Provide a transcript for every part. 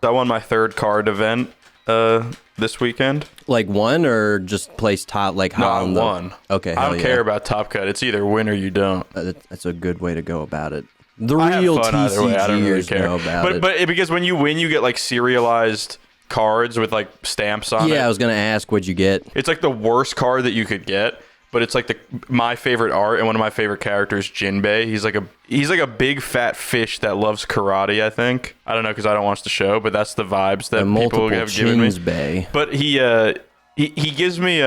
I won my third card event this weekend. Like one or just place top? Like No, high I on the- won. Okay, I don't hell care yeah. about Top Cut. It's either win or you don't. That's a good way to go about it. The I have real fun either way. I don't really TCGers care. know about it. But because when you win, you get like serialized cards with like stamps on it. Yeah, I was gonna ask what'd you get. It's like the worst card that you could get, but it's like my favorite art and one of my favorite characters, Jinbei. He's like a big fat fish that loves karate. I think I don't know because I don't watch the show, but that's the vibes that people have given me. Bay. But he gives me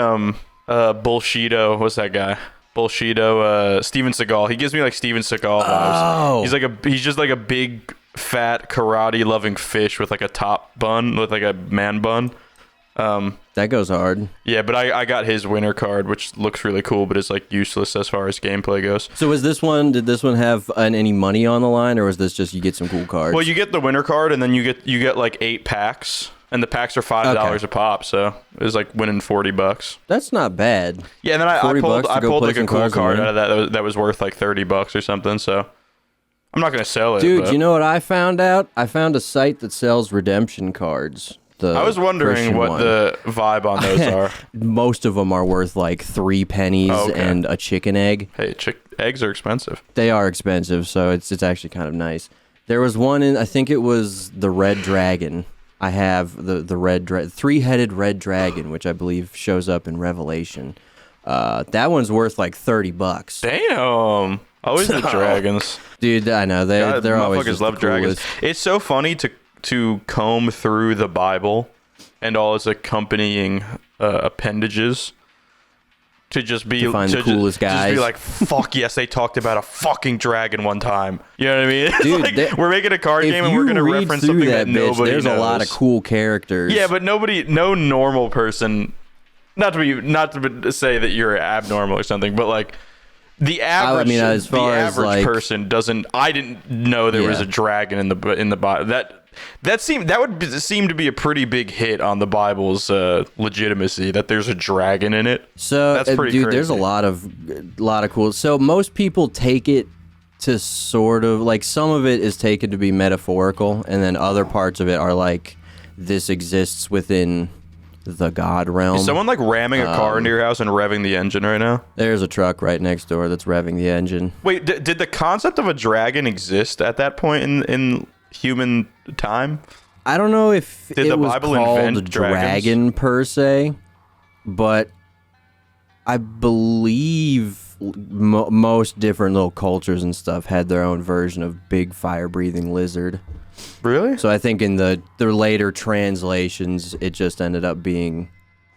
Bullshido. What's that guy? Bullshido. Steven Seagal. He gives me like Steven Seagal vibes. Oh. He's just like a big fat karate loving fish with like a top bun with like a man bun. That goes hard. Yeah, but I got his winner card, which looks really cool, but it's like useless as far as gameplay goes. So did this one have any money on the line, or was this just you get some cool cards? Well, you get the winner card, and then you get like 8 packs, and the packs are $5 a pop, so it was like winning $40. That's not bad. Yeah, and then I pulled like a cool card out of that was worth like $30 or something. So I'm not gonna sell it, dude. but You know what I found out? I found a site that sells redemption cards. I was wondering Christian what one. the vibe on those are. Most of them are worth like 3 pennies and a chicken egg. Hey, eggs are expensive. They are expensive, so it's actually kind of nice. There was one in, I think it was the Red Dragon. I have the red 3-headed red dragon, which I believe shows up in Revelation. That one's worth like $30. Damn. Always the dragons. Dude, I know they're always just love the dragons. It's so funny to comb through the Bible and all its accompanying appendages to just be to find the coolest guys. Just be like, fuck yes, they talked about a fucking dragon one time. You know what I mean? Dude, like, we're making a card game and we're gonna reference through something that nobody there's knows. a lot of cool characters. Yeah, but no normal person. Not to say that you're abnormal or something, but like. The average, as far as like, person doesn't. I didn't know there was a dragon in the Bible. That would seem to be a pretty big hit on the Bible's legitimacy. That there's a dragon in it. So that's pretty dude, crazy. there's a lot of cool. So most people take it to sort of like some of it is taken to be metaphorical, and then other parts of it are like this exists within the God realm. Is someone like ramming a car into your house and revving the engine right now? There's a truck right next door that's revving the engine. Wait, did the concept of a dragon exist at that point in human time? I don't know if Did the was Bible called invent a dragon per se, but I believe most different little cultures and stuff had their own version of big fire-breathing lizard. Really? So I think in the later translations, it just ended up being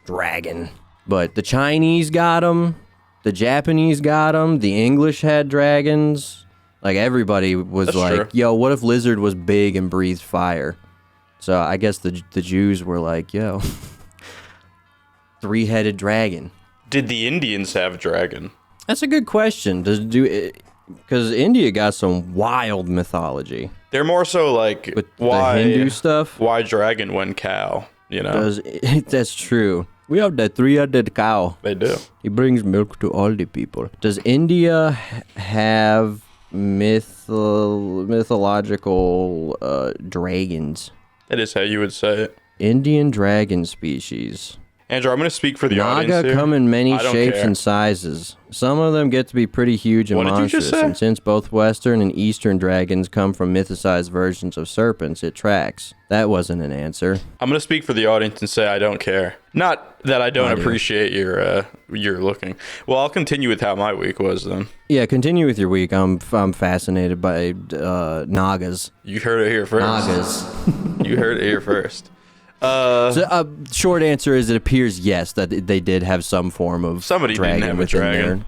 dragon. But the Chinese got them, the Japanese got them, the English had dragons. Like everybody was That's like, true. yo, what if lizard was big and breathed fire? So I guess the Jews were like, yo, 3-headed dragon. Did the Indians have dragon? That's a good question. Because India got some wild mythology. They're more so like With why the Hindu stuff? Why dragon when cow? You know That's true. We have the 3-headed cow. they do. He brings milk to all the people. Does India have mythological dragons? That is how you would say it. Indian dragon species. Andrew, I'm going to speak for the audience Naga here. come in many I don't shapes care. and sizes. Some of them get to be pretty huge and What did you monstrous. just say? And since both Western and Eastern dragons come from mythicized versions of serpents, it tracks. That wasn't an answer. I'm going to speak for the audience and say I don't care. Not that I don't I do. appreciate your looking. Well, I'll continue with how my week was then. Yeah, continue with your week. I'm fascinated by Nagas. You heard it here first. Nagas. You heard it here first. So, short answer is it appears yes that they did have some form of Somebody didn't dragon have a within dragon. there.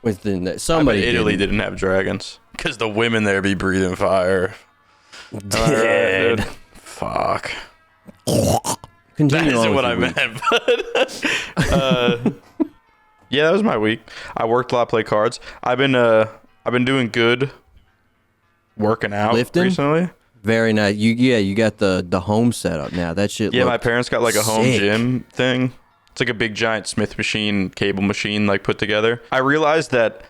Within that, I somebody bet Italy didn't. didn't have dragons because the women there be breathing fire. Am I right, dude? Fuck. Continue That on isn't with what I your week. meant, but yeah, that was my week. I worked a lot, play cards. I've been doing good working out Lifting? recently. Very nice. You got the home setup now. That shit. Yeah, my looked parents got like a home sick. gym thing. It's like a big giant Smith machine, cable machine, like put together. I realized that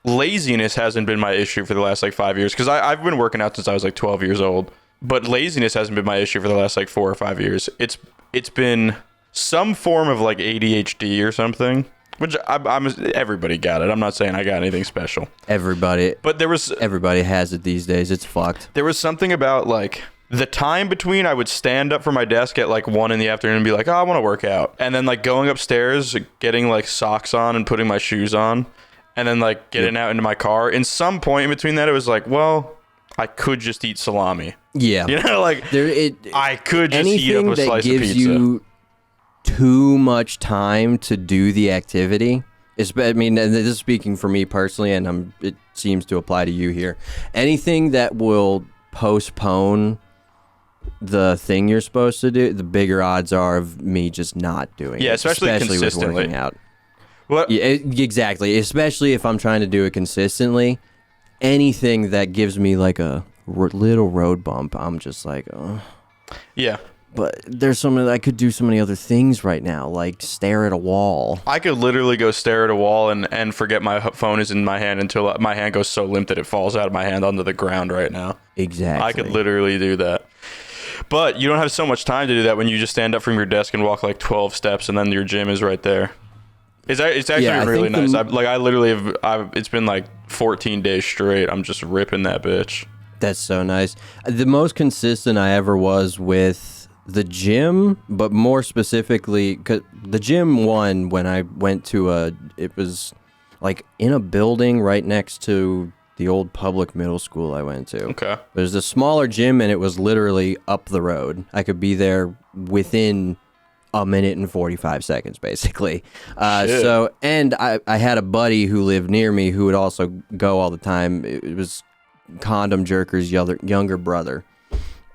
laziness hasn't been my issue for the last like 5 years because I've been working out since I was like 12 years old. but laziness hasn't been my issue for the last like 4 or 5 years. It's been some form of like ADHD or something, which I'm everybody got it. I'm not saying I got anything special. Everybody has it these days. It's fucked. There was something about like the time between I would stand up from my desk at like 1 PM and be like, oh, I want to work out. And then like going upstairs, getting like socks on and putting my shoes on, and then like getting out into my car. In some point in between that, it was like, well, I could just eat salami. Yeah. You know, like I could just eat up a slice of pizza. Anything that gives you too much time to do the activity. I mean, and this is speaking for me personally, and it seems to apply to you here. Anything that will postpone the thing you're supposed to do, the bigger odds are of me just not doing it. Yeah, especially consistently. With working out. What? Yeah, exactly. Especially if I'm trying to do it consistently. Anything that gives me like a little road bump, I'm just like, oh. Yeah. But I could do so many other things right now, like stare at a wall. I could literally go stare at a wall and forget my phone is in my hand until my hand goes so limp that it falls out of my hand onto the ground right now. Exactly. I could literally do that. But you don't have so much time to do that when you just stand up from your desk and walk like 12 steps and then your gym is right there. It's actually really nice. I literally have. It's been like 14 days straight. I'm just ripping that bitch. That's so nice. The most consistent I ever was with the gym, but more specifically, 'cause the gym one, when I went to it was like in a building right next to the old public middle school I went to. Okay. There's a smaller gym and it was literally up the road. I could be there within a minute and 45 seconds, basically. And I had a buddy who lived near me who would also go all the time. It was Condom Jerker's younger brother,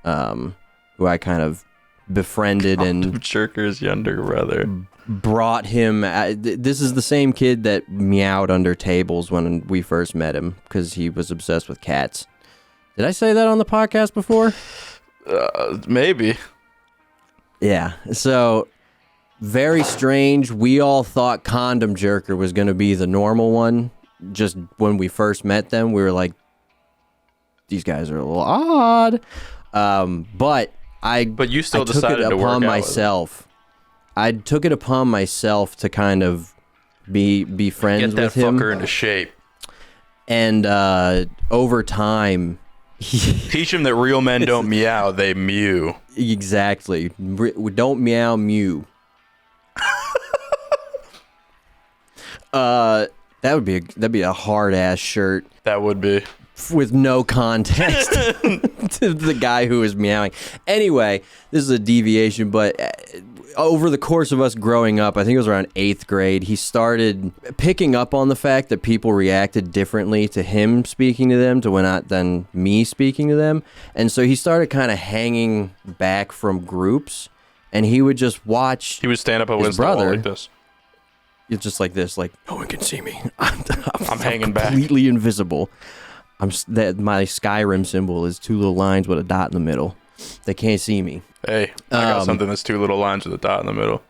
who I kind of befriended. Condom Jerker's younger brother. Brought him. This is the same kid that meowed under tables when we first met him because he was obsessed with cats. Did I say that on the podcast before? Maybe. Yeah, so very strange. We all thought Condom Jerker was going to be the normal one. Just when we first met them, we were like, these guys are a little odd. But you still decided to work out myself. I took it upon myself to kind of be friends with him. Get that fucker into shape. And over time... Teach him that real men don't meow, they mew. Exactly. Don't meow, mew. That'd be a hard ass shirt. That would be. With no context to the guy who is meowing. Anyway, this is a deviation, but over the course of us growing up, I think it was around 8th grade, he started picking up on the fact that people reacted differently to him speaking to them than me speaking to them. And so he started kind of hanging back from groups, and he would just watch. He would stand up against the wall like this. It's just like this, like, no one can see me. I'm hanging back. Completely invisible. My Skyrim symbol is 2 little lines with a dot in the middle. They can't see me. Hey, I got something that's 2 little lines with a dot in the middle.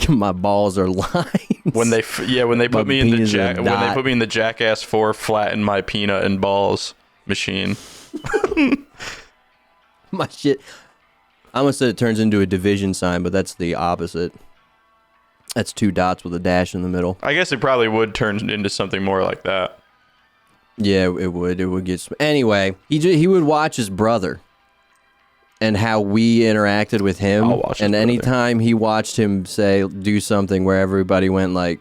My balls are lines. When they put me in the Jackass 4 flatten my peanut and balls machine. My shit. I almost said it turns into a division sign, but that's the opposite. That's 2 dots with a dash in the middle. I guess it probably would turn into something more like that. Yeah, it would. It would get... Anyway, he would watch his brother and how we interacted with him. And anytime he watched him do something where everybody went like...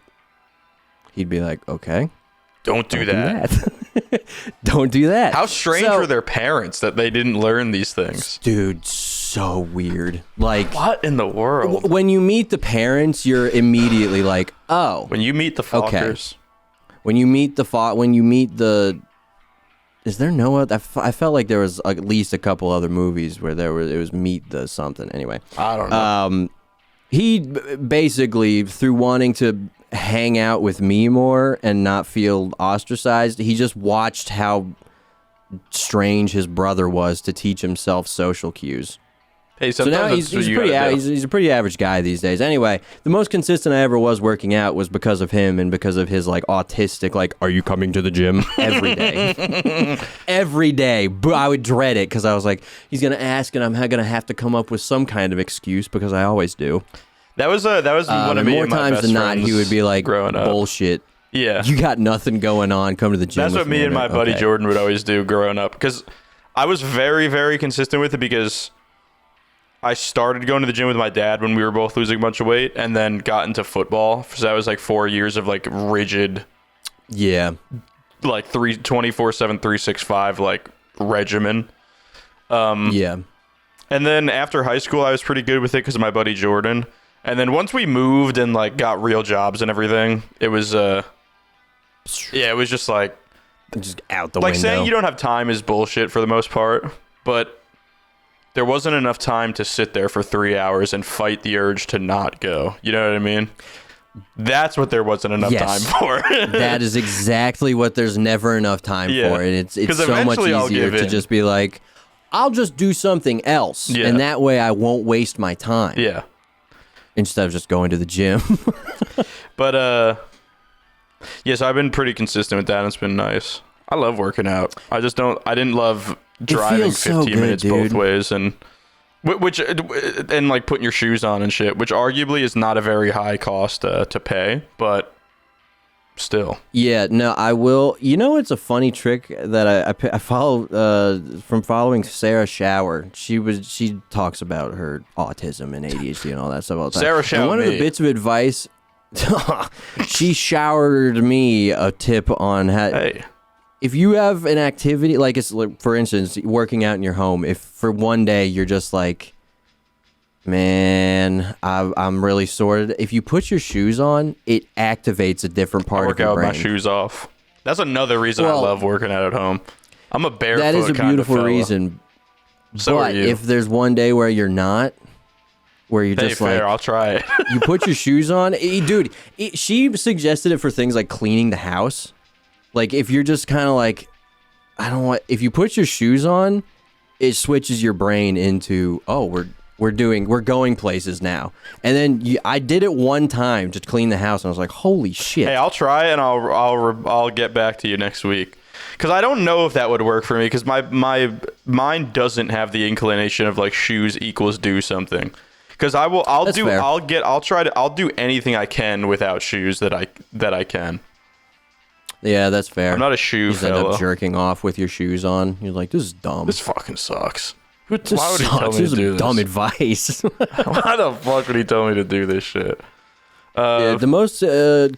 He'd be like, okay. Don't do that. Don't do that. How strange were their parents that they didn't learn these things? Dude, so weird. Like, what in the world? When you meet the parents, you're immediately like, oh. When you meet the fuckers. Okay. When you meet the... Is there no other... I felt like there was at least a couple other movies where it was meet the something. Anyway. I don't know. He basically, through wanting to hang out with me more and not feel ostracized, he just watched how strange his brother was to teach himself social cues. Hey, So sometimes now that's what you gotta do. he's a pretty average guy these days. Anyway, the most consistent I ever was working out was because of him and because of his like autistic like, are you coming to the gym every day? Every day. But I would dread it because I was like, he's gonna ask and I'm gonna have to come up with some kind of excuse because I always do. That was one of And me more and my times best than not, friends he would be like, growing up. bullshit. Yeah, You got nothing going on. Come to the gym. that's with what me and my buddy Okay. Jordan would always do growing up. Because I was very, very consistent with it because I started going to the gym with my dad when we were both losing a bunch of weight, and then got into football. So that was like 4 years of like rigid, Yeah. like 24/7, 365 like regimen. Yeah. And then after high school, I was pretty good with it because of my buddy Jordan. And then once we moved and like got real jobs and everything, it was it was just like Just out the like window. saying you don't have time is bullshit for the most part, but there wasn't enough time to sit there for 3 hours and fight the urge to not go. You know what I mean? That's what there wasn't enough Yes. time for. That is exactly what there's never enough time Yeah. for. And it's 'Cause so much eventually I'll easier give to in. just be like, I'll just do something else. Yeah. And that way I won't waste my time. Yeah. Instead of just going to the gym. But yes, I've been pretty consistent with that and it's been nice. I love working out. I didn't love driving feels so 15 good, minutes dude. both ways and and like putting your shoes on and shit, which arguably is not a very high cost to pay, but still. Yeah, no, I will. You know, it's a funny trick that I follow from following Sarah Shower. She talks about her autism and ADHD and all that stuff all the time. Sarah Shower And one of the me. bits of advice, she showered me a tip on how. Hey. If you have an activity, like it's like, for instance, working out in your home, if for one day you're just like, man, I'm really sore. If you put your shoes on, it activates a different I part work of your out with brain. my shoes off. That's another reason I Well, love working out at home. I'm a barefoot That is a kind of beautiful fella. reason. So are But you. if there's one day where you're not, where you're Hey, just fair, like, I'll try it. you put your shoes on, dude, she suggested it for things like cleaning the house. Like if you're just kind of like, I don't want, if you put your shoes on, it switches your brain into, oh, we're going places now. And then I did it one time to clean the house and I was like, holy shit. Hey, I'll try and I'll get back to you next week. Because I don't know if that would work for me. Because my mind doesn't have the inclination of like shoes equals do something. Because I'll That's fair. I'll do anything I can without shoes that I can. Yeah, that's fair. I'm not a shoe You just end fella. up jerking off with your shoes on. You're like, this is dumb. This fucking sucks. Why This would he tell sucks. me This to do is this? dumb advice. Why the fuck would he tell me to do this shit? Yeah, the most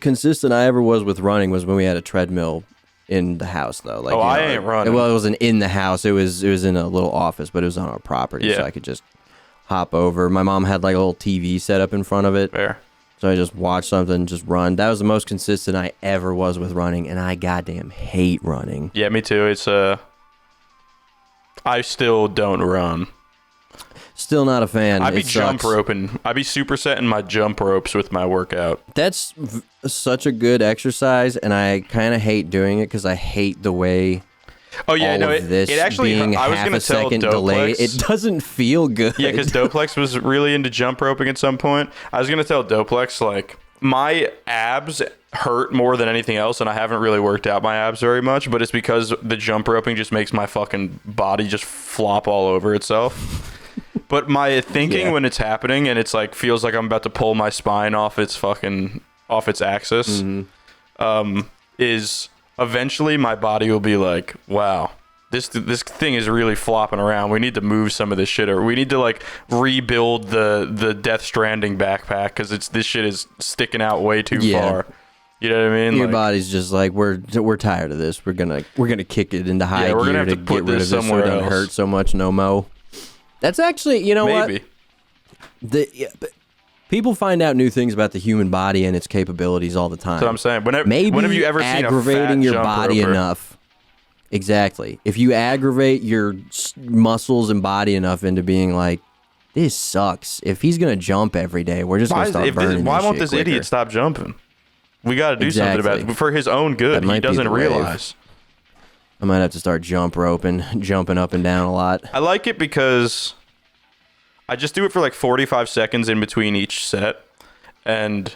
consistent I ever was with running was when we had a treadmill in the house, though. Like, Oh, you know, I ain't running. Well, it wasn't in the house. It was in a little office, but it was on our property, so Yeah. I could just hop over. My mom had like a little TV set up in front of it, Fair. so I just watched something, just run. That was the most consistent I ever was with running, and I goddamn hate running. Yeah, me too. It's I still don't run. Still not a fan. I'd be It jump sucks. roping. I'd be supersetting my jump ropes with my workout. That's such a good exercise, and I kind of hate doing it because I hate the way Oh yeah, all no, of this it actually. being I was half gonna a tell second delayed. Doplex. It doesn't feel good. Yeah, because Doplex was really into jump roping at some point. I was gonna tell Doplex like my abs hurt more than anything else, and I haven't really worked out my abs very much. But it's because the jump roping just makes my fucking body just flop all over itself. But my thinking Yeah. when it's happening and it's like feels like I'm about to pull my spine off its axis, is eventually my body will be like, wow, this thing is really flopping around. We need to move some of this shit, or we need to like rebuild the Death Stranding backpack because this shit is sticking out way too Yeah. far. You know what I mean? Your Like, body's just like we're tired of this. We're gonna kick it into high Yeah, we're gear gonna have to to get put rid of this this so it somewhere doesn't else. hurt so much no mo. That's actually, you know maybe. what? But people find out new things about the human body and its capabilities all the time. That's what I'm saying. Maybe when have you ever seen a aggravating fat your jump body roper? enough. Exactly. If you aggravate your muscles and body enough into being like, this sucks. If he's gonna jump every day, we're just gonna start burning. Why this won't shit this quicker. idiot stop jumping? We got to do something about Exactly. it for his own good. That He might be doesn't the wave. realize. I might have to start jumping up and down a lot. I like it because I just do it for like 45 seconds in between each set, and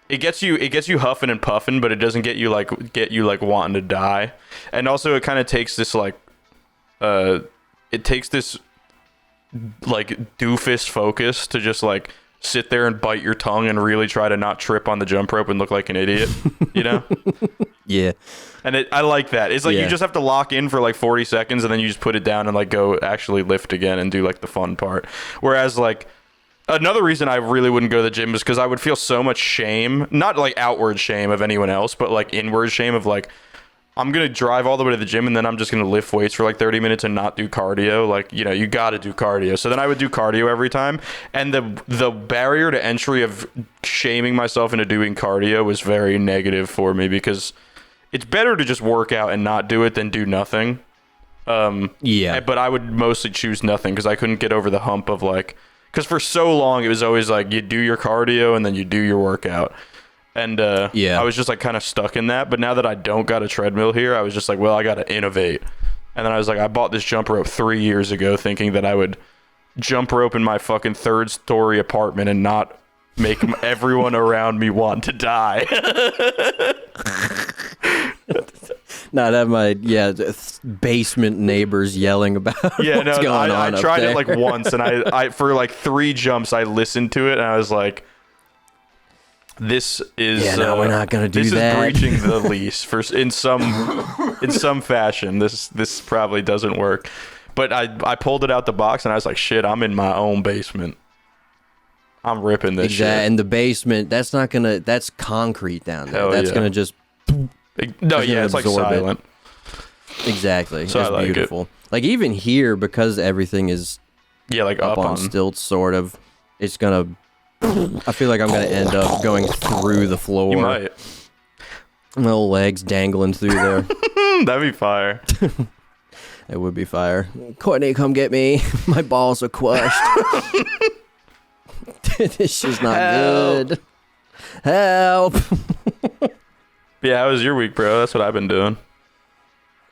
it gets you huffing and puffing, but it doesn't get you like wanting to die. And also it kind of takes this like doofus focus to just like sit there and bite your tongue and really try to not trip on the jump rope and look like an idiot, you know? Yeah. And I like that. It's like you just have to lock in for like 40 seconds and then you just put it down and like go actually lift again and do like the fun part. Whereas like another reason I really wouldn't go to the gym is because I would feel so much shame, not like outward shame of anyone else, but like inward shame of like, I'm going to drive all the way to the gym and then I'm just going to lift weights for like 30 minutes and not do cardio. Like, you know, you got to do cardio. So then I would do cardio every time. And the barrier to entry of shaming myself into doing cardio was very negative for me because it's better to just work out and not do it than do nothing. But I would mostly choose nothing because I couldn't get over the hump of like, because for so long it was always like you do your cardio and then you do your workout. And I was just like kind of stuck in that. But now that I don't got a treadmill here, I was just like, well, I got to innovate. And then I was like, I bought this jump rope 3 years ago thinking that I would jump rope in my fucking 3rd-story apartment and not make everyone around me want to die. Not have my basement neighbors yelling about what's going on. I up tried there. it like once, and I for like 3 jumps I listened to it, and I was like, "This is no, we're not gonna do this that. This is breaching the lease for in some fashion. This probably doesn't work." But I pulled it out the box, and I was like, "Shit, I'm in my own basement. I'm ripping this shit." And the basement, that's concrete down there. Hell That's yeah. gonna just it's like silent. Exactly. So it's I like beautiful. it. Like even here, because everything is like up on stilts, sort of, it's gonna. I feel like I'm gonna end up going through the floor. You might. My little legs dangling through there. That'd be fire. It would be fire. Courtney, come get me. My balls are crushed. This is not good. Help. Yeah, how was your week, bro? That's what I've been doing.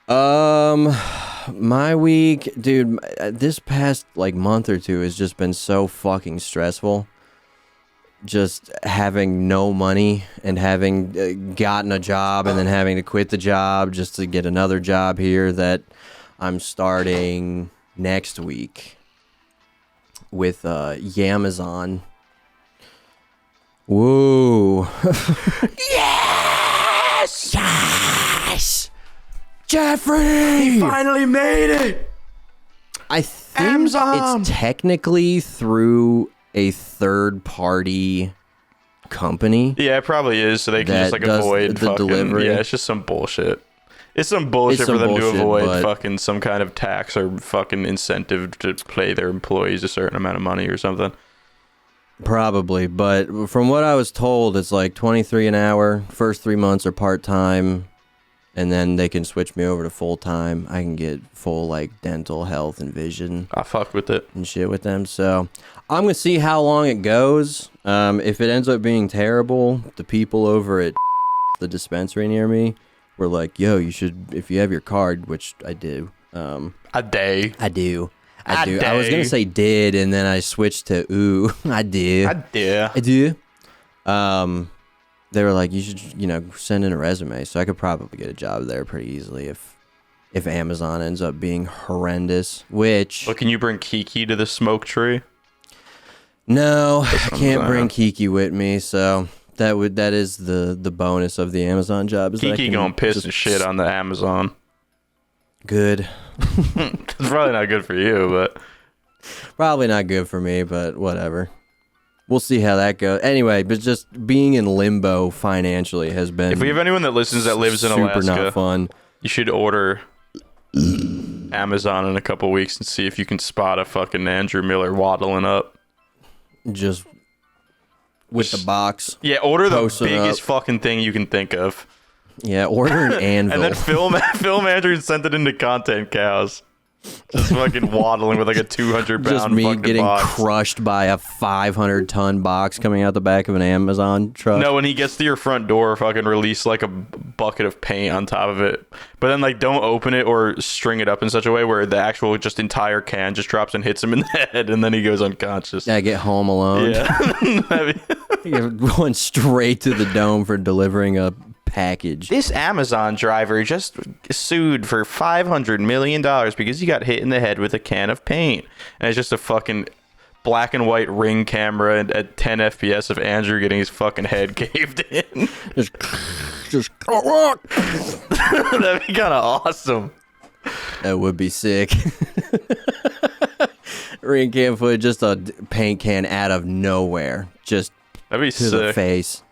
My week, dude, this past like month or two has just been so fucking stressful. Just having no money and having gotten a job and then having to quit the job just to get another job here that I'm starting next week with Yamazon. Woo. Yes! Jeffrey! He finally made it! I think Amazon! It's technically through a third-party company. Yeah, it probably is, so they can just like avoid the fucking delivery. Yeah, it's just some bullshit. It's some bullshit for them to avoid fucking some kind of tax or fucking incentive to pay their employees a certain amount of money or something. Probably, but from what I was told, it's like $23 an hour. First 3 months are part-time, and then they can switch me over to full-time. I can get full like dental, health, and vision. I fuck with it. And shit with them. So I'm gonna see how long it goes. If it ends up being terrible, the people over at the dispensary near me were like, "Yo, you should, if you have your card," which I do. I do. I was gonna say did, and then I switched to ooh. I do. They were like, you should, send in a resume. So I could probably get a job there pretty easily if Amazon ends up being horrendous. Which, Well, can you bring Kiki to the smoke tree? no, I can't bring Kiki with me. So that is the bonus of the Amazon job. Is that I Kiki can gonna piss just and shit on the Amazon. Good. It's probably not good for you, but Probably not good for me, but whatever. We'll see how that goes. Anyway, but just being in limbo financially has been. if we have anyone that listens that lives in super Alaska, not fun. you should order Amazon in a couple weeks and see if you can spot a fucking Andrew Miller waddling up. Just with the box. Yeah, order the Post it biggest up. fucking thing you can think of. Yeah, order an anvil. And then film Andrew and send it into Content Cows. Just fucking waddling with like a 200 pound Just me fucking getting box. crushed by a 500-ton box coming out the back of an Amazon truck. No, when he gets to your front door, fucking release like a bucket of paint on top of it. But then like don't open it or string it up in such a way where the actual just entire can just drops and hits him in the head, and then he goes unconscious. I get home alone. Yeah. Going straight to the dome for delivering a package. This Amazon driver just sued for $500 million because he got hit in the head with a can of paint. And it's just a fucking black and white Ring camera and at 10 FPS of Andrew getting his fucking head caved in. Just That'd be kind of awesome. that would be sick. Ring cam footage, just a paint can out of nowhere, just That'd be to sick. the face.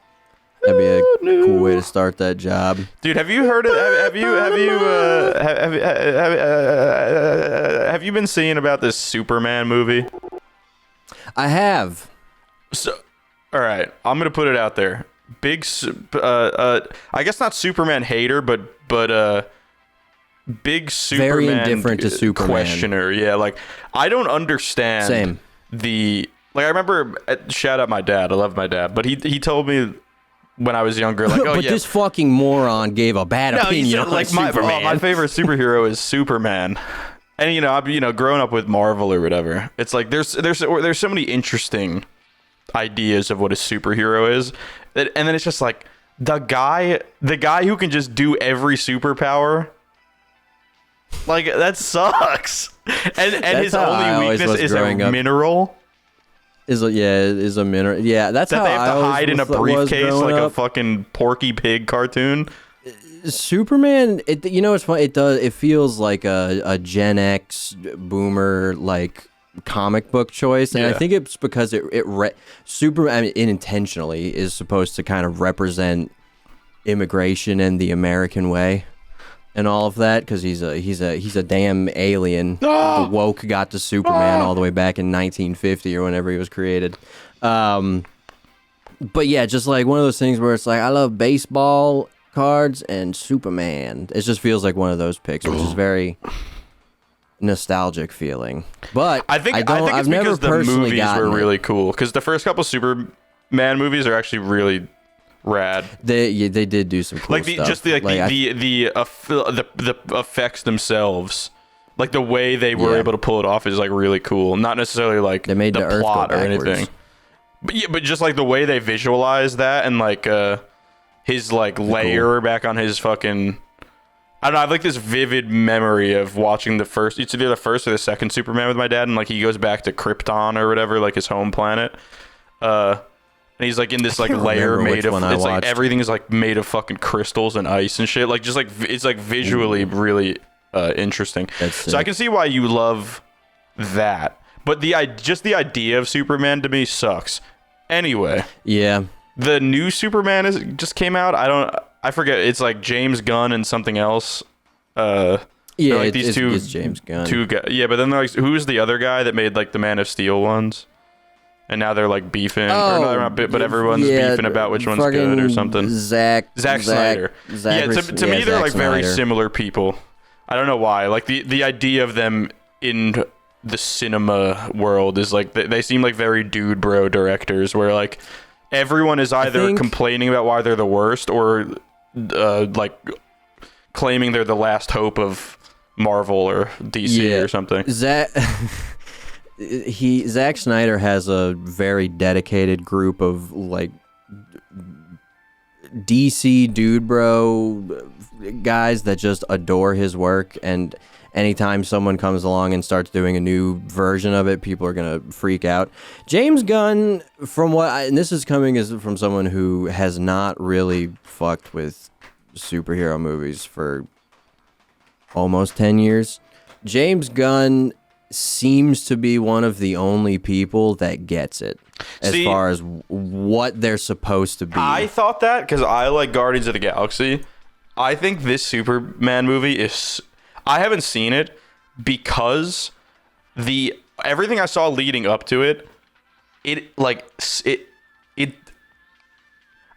That'd be a cool way to start that job. Dude, have you heard of, have you been seeing about this Superman movie? I have. So, all right, I'm gonna put it out there. I guess not Superman hater, but big Superman Very indifferent to Superman. questioner. Yeah, like I don't understand. Same. I remember. Shout out my dad. I love my dad, but he told me when I was younger, like, oh but yeah, this fucking moron gave a bad he opinion said, on like Superman. my favorite superhero is Superman. And I'm growing up with Marvel or whatever. It's like there's so many interesting ideas of what a superhero is, and then it's just like the guy who can just do every superpower. Like that sucks. And his how I only always weakness was is a growing up. mineral is a mineral. Yeah, that's that how they have I to always hide in a was briefcase growing like a up. fucking Porky Pig cartoon. Superman, it's fun. It feels like a Gen X boomer like comic book choice, and I Yeah. think it's because Superman intentionally is supposed to kind of represent immigration and the American way and all of that, because he's a damn alien. The woke got to Superman all the way back in 1950 or whenever he was created. But yeah, just like one of those things where it's like I love baseball cards and Superman. It just feels like one of those picks, which is very nostalgic feeling. But I think it's I've never because the personally movies gotten were it. really cool. Because the first couple Superman movies are actually really rad. They did do some cool Like stuff. the effects themselves, like the way they were able to pull it off is like really cool. Not necessarily like They made the the Earth go plot or backwards. anything. But just like the way they visualize that and like his like layer back on his fucking. I don't know. I have like this vivid memory of watching it's either the first or the second Superman with my dad, and like he goes back to Krypton or whatever, like his home planet. And he's like in this like layer remember made which of one I it's like watched. everything is like made of fucking crystals and ice and shit. Like just like it's like visually really interesting. That's So I sick. can see why you love that. But the idea of Superman to me sucks. Anyway, Yeah. the new Superman just came out. I forget. It's like James Gunn and something else. Yeah, they're like these it's James Gunn. two guys. Yeah, but then they're like, who's the other guy that made like the Man of Steel ones? And now they're like beefing. Or no, they're not, but everyone's beefing about which one's good or something. Zack Snyder. Yeah, to me they're Zack like very Snyder. similar people. I don't know why. Like the idea of them in the cinema world is like they seem like very dude bro directors where like everyone is either think- complaining about why they're the worst or like claiming they're the last hope of Marvel or DC or something. Zack Snyder has a very dedicated group of like DC dude bro guys that just adore his work, and anytime someone comes along and starts doing a new version of it, people are gonna freak out. James Gunn, and this is coming from someone who has not really fucked with superhero movies for almost 10 years. James Gunn seems to be one of the only people that gets it as far as what they're supposed to be. I thought that because I like Guardians of the Galaxy. I think this Superman movie is. I haven't seen it because everything I saw leading up to it.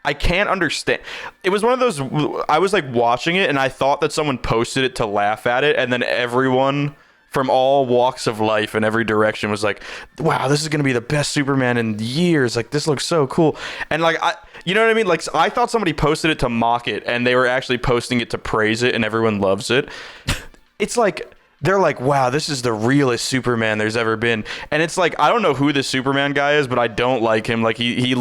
I can't understand. It was one of those. I was like watching it and I thought that someone posted it to laugh at it, and then everyone from all walks of life and every direction was like, wow, this is going to be the best Superman in years. Like, this looks so cool. And like, you know what I mean? Like, I thought somebody posted it to mock it, and they were actually posting it to praise it, and everyone loves it. It's like, they're like, wow, this is the realest Superman there's ever been. And it's like, I don't know who the Superman guy is, but I don't like him. Like, he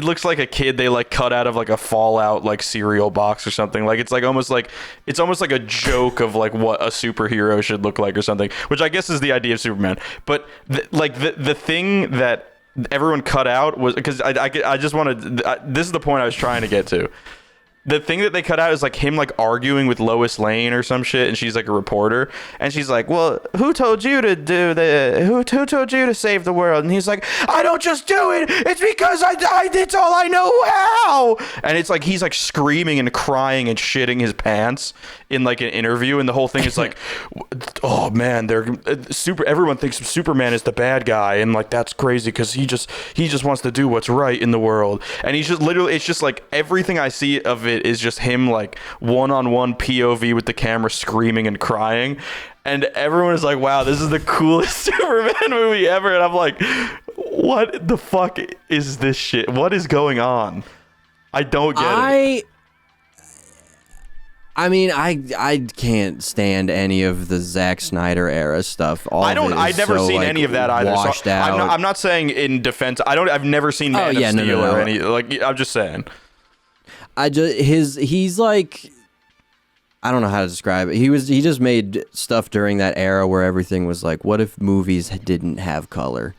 looks like a kid they like cut out of like a Fallout like cereal box or something. Like it's almost like a joke of like what a superhero should look like or something, which I guess is the idea of Superman. But the thing that everyone cut out was because I just wanted this is the point I was trying to get to. The thing that they cut out is like him like arguing with Lois Lane or some shit, and she's like a reporter, and she's like, "Well, who told you to do who told you to save the world?" And he's like, "I don't just do it. It's because it's all I know how." And it's like he's like screaming and crying and shitting his pants in like an interview, and the whole thing is like, "Oh man, everyone thinks Superman is the bad guy, and like that's crazy because he just wants to do what's right in the world." And he's just literally, it's just like everything I see of it is just him like one-on-one POV with the camera screaming and crying, and everyone is like, wow, this is the coolest Superman movie ever. And I'm like, what the fuck is this shit? What is going on? I don't get it. I mean, I can't stand any of the Zack Snyder era stuff. I've never seen any of that either. Washed so out. I'm not saying in defense. I've never seen Man of Steel or any. Like, I'm just saying. He's like, I don't know how to describe it. He just made stuff during that era where everything was like, what if movies didn't have color?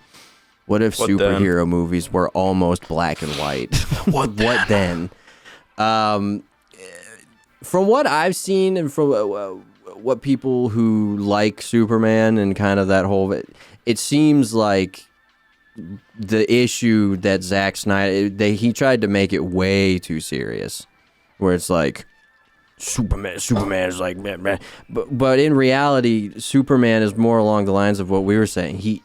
What if superhero movies were almost black and white? What then? From what I've seen and from what people who like Superman and kind of that whole, it seems like the issue that Zack Snyder, he tried to make it way too serious, where it's like Superman is like, man. But in reality, Superman is more along the lines of what we were saying. He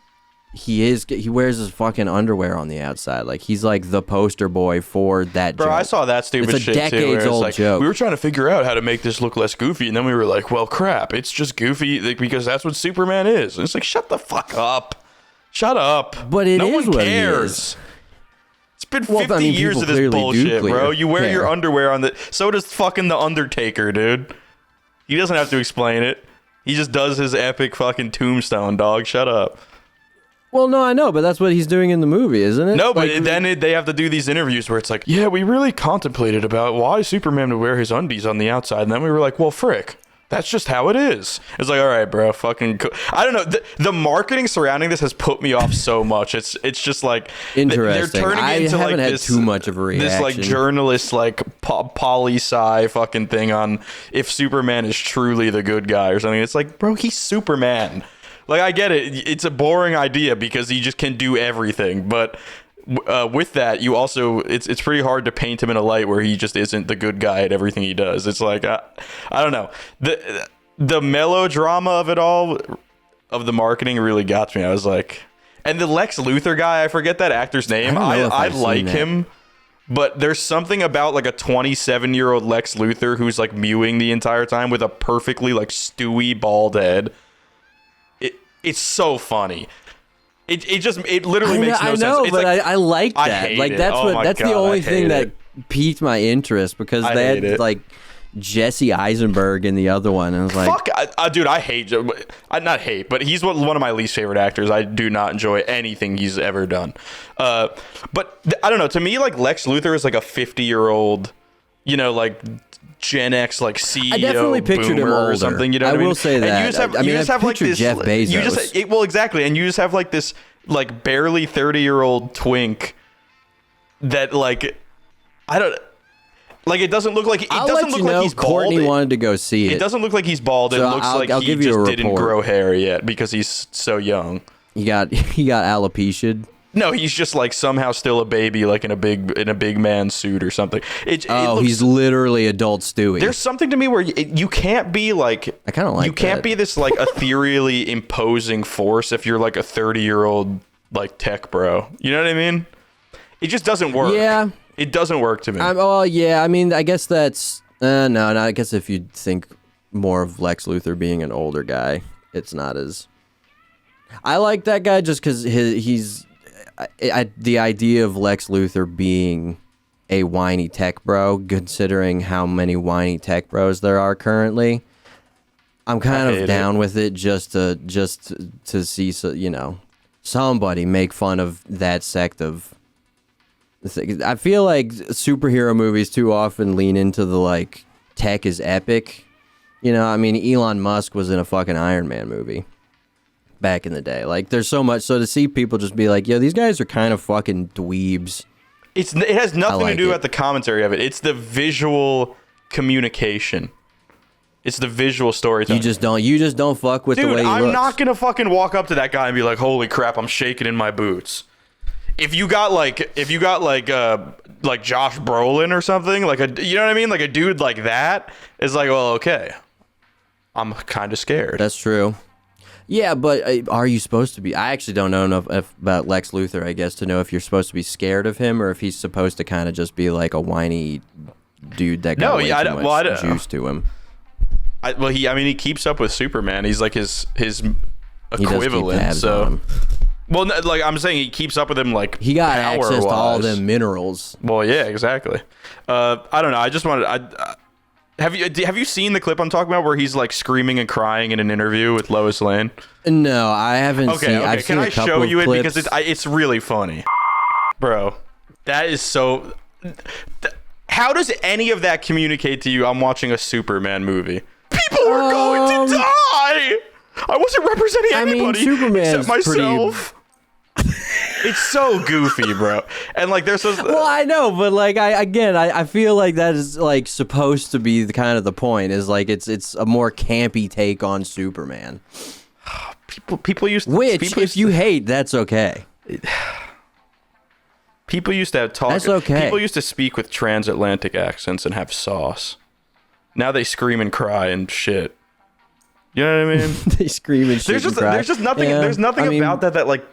wears his fucking underwear on the outside. Like, he's like the poster boy for that joke. Bro, I saw that stupid shit too. It's a decades-old like, joke. We were trying to figure out how to make this look less goofy, and then we were like, well, crap, it's just goofy because that's what Superman is. And it's like, shut the fuck up. Shut up. But no one what cares. It's been 50 years of this bullshit, bro. You wear your underwear on the... So does fucking The Undertaker, dude. He doesn't have to explain it. He just does his epic fucking tombstone, dog. Shut up. Well, no, I know, but that's what he's doing in the movie, isn't it? No, but then they have to do these interviews where it's like, yeah, we really contemplated about why Superman would wear his undies on the outside. And then we were like, well, frick. That's just how it is. It's like, all right, bro, fucking I don't know. The marketing surrounding this has put me off so much. It's just like interesting. They're turning I into haven't like had this, too much of a reaction. This like journalist like poli-sci fucking thing on if Superman is truly the good guy or something. It's like, bro, he's Superman. Like, I get it. It's a boring idea because he just can do everything, but with that, you also it's pretty hard to paint him in a light where he just isn't the good guy at everything he does. It's like I don't know, the melodrama of it all, of the marketing, really got to me. I was like, and the Lex Luthor guy, I forget that actor's name. I like him, but there's something about like a 27-year-old Lex Luthor who's like mewing the entire time with a perfectly like Stewie bald head. It's so funny. It literally makes no sense. I know, it's but like, I like that. I hate like it. that's the only thing that piqued my interest, because they had like Jesse Eisenberg in the other one, and I was like, fuck, dude, I hate. Not hate, but he's one of my least favorite actors. I do not enjoy anything he's ever done. But I don't know. To me, like Lex Luthor is like a 50-year-old, you know, like Gen X, like CEO, I definitely pictured him older or something. You know, what I mean? will say that. And you just have like this Jeff Bezos. Well, exactly, and you just have like this like barely 30-year-old twink that like I don't. Like, it doesn't look like he's bald. Courtney wanted to go see it. It doesn't look like he's bald. It looks like he just didn't grow hair yet because he's so young. He got alopecia. No, he's just like somehow still a baby, like in a big man suit or something. He's literally adult Stewie. There's something to me where you can't be like, I kind of like you can't be this like ethereally imposing force if you're like a 30-year-old like tech bro. You know what I mean? It just doesn't work. Yeah. It doesn't work to me. Yeah. I mean, I guess that's no. I guess if you think more of Lex Luthor being an older guy. It's not as. I like that guy just because he's the idea of Lex Luthor being a whiny tech bro, considering how many whiny tech bros there are currently. I'm kind of down with it just to see, somebody make fun of that sect of. I feel like superhero movies too often lean into the like tech is epic. I mean, Elon Musk was in a fucking Iron Man movie back in the day. Like, there's so much. So to see people just be like, yo, these guys are kind of fucking dweebs. It has nothing to do with the commentary of it. It's the visual communication. It's the visual storytelling. You just don't fuck with the way he looks. I'm not gonna fucking walk up to that guy and be like, holy crap, I'm shaking in my boots. If you got like Josh Brolin or something, like you know what I mean? Like a dude like that is like, well, okay. I'm kind of scared. That's true. Yeah, but are you supposed to be? I actually don't know enough about Lex Luthor, I guess, to know if you're supposed to be scared of him or if he's supposed to kind of just be like a whiny dude that got way too much juice to him. He keeps up with Superman. He's like his equivalent. So, well, like I'm saying, he keeps up with him. Like he got access to all them minerals. Well, yeah, exactly. I don't know. I just wanted. Have you seen the clip I'm talking about where he's like screaming and crying in an interview with Lois Lane? No, I haven't seen. Okay. I've Can seen I show you clips. it because it's really funny, bro? That is so. How does any of that communicate to you? I'm watching a Superman movie. People are going to die. I wasn't representing anybody except myself. It's so goofy, bro. And like there's those. Well, I know, but like I feel like that is like supposed to be the kind of the point. Is like it's a more campy take on Superman. People used to, which if you hate, that's okay. People used to have talk. That's okay. People used to speak with transatlantic accents and have sauce. Now they scream and cry and shit. You know what I mean? They scream and shit. There's just nothing. Yeah, there's nothing about that like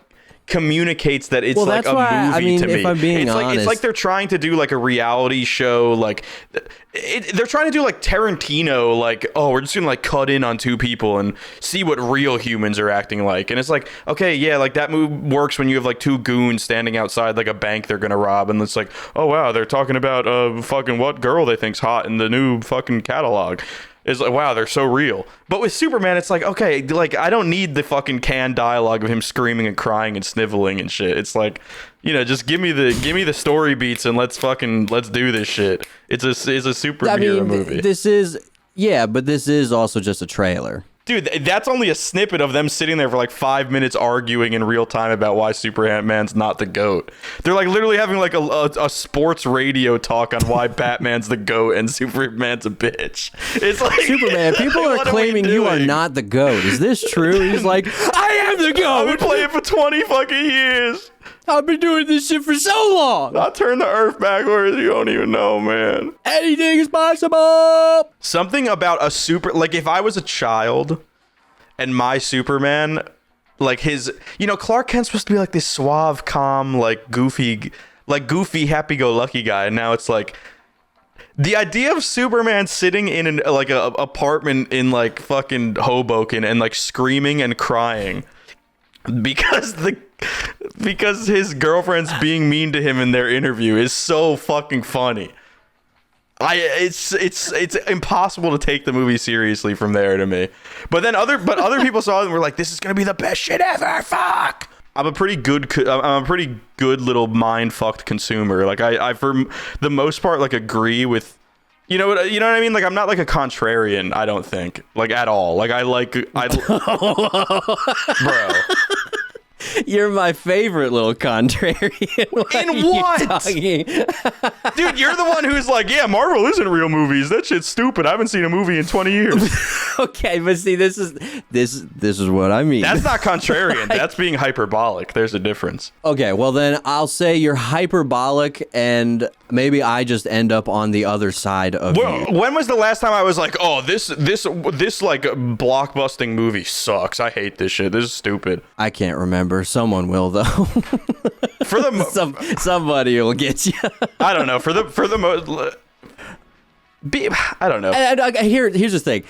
communicates that it's like a movie to me. If I'm being honest, it's like they're trying to do like a reality show. Like they're trying to do like Tarantino. Like, oh, we're just gonna like cut in on two people and see what real humans are acting like. And it's like, okay, yeah, like that move works when you have like two goons standing outside like a bank they're gonna rob, and it's like, oh wow, they're talking about fucking what girl they think's hot in the new fucking catalog. It's like, wow, they're so real. But with Superman, it's like, okay, like I don't need the fucking canned dialogue of him screaming and crying and sniveling and shit. It's like, just give me the story beats and let's do this shit. It's a superhero movie. But this is also just a trailer. Dude, that's only a snippet of them sitting there for like 5 minutes arguing in real time about why Superman's not the GOAT. They're like literally having like a sports radio talk on why Batman's the GOAT and Superman's a bitch. It's like Superman, people are claiming you are not the GOAT. Is this true? He's like, I am the GOAT. I've been playing for 20 fucking years. I've been doing this shit for so long. I turned the earth backwards. You don't even know, man. Anything is possible. Something about like if I was a child and my Superman, like his, Clark Kent's supposed to be like this suave, calm, like goofy, happy-go-lucky guy. And now it's like the idea of Superman sitting in an apartment in like fucking Hoboken and like screaming and crying because his girlfriend's being mean to him in their interview is so fucking funny. It's impossible to take the movie seriously from there to me. But other people saw it and were like, this is gonna be the best shit ever. Fuck. I'm a pretty good little mind fucked consumer. Like I for the most part like agree with. You know what I mean? Like I'm not like a contrarian, I don't think. Like at all. Like bro. You're my favorite little contrarian. In what? Dude, you're the one who's like, yeah, Marvel isn't real movies. That shit's stupid. I haven't seen a movie in 20 years. Okay, but see, this is what I mean. That's not contrarian. That's being hyperbolic. There's a difference. Okay, well then I'll say you're hyperbolic, and maybe I just end up on the other side of you. When was the last time I was like, oh, this like blockbusting movie sucks. I hate this shit. This is stupid. I can't remember. Someone will though. For the somebody will get you. I don't know. For the most. I don't know. Here's the thing.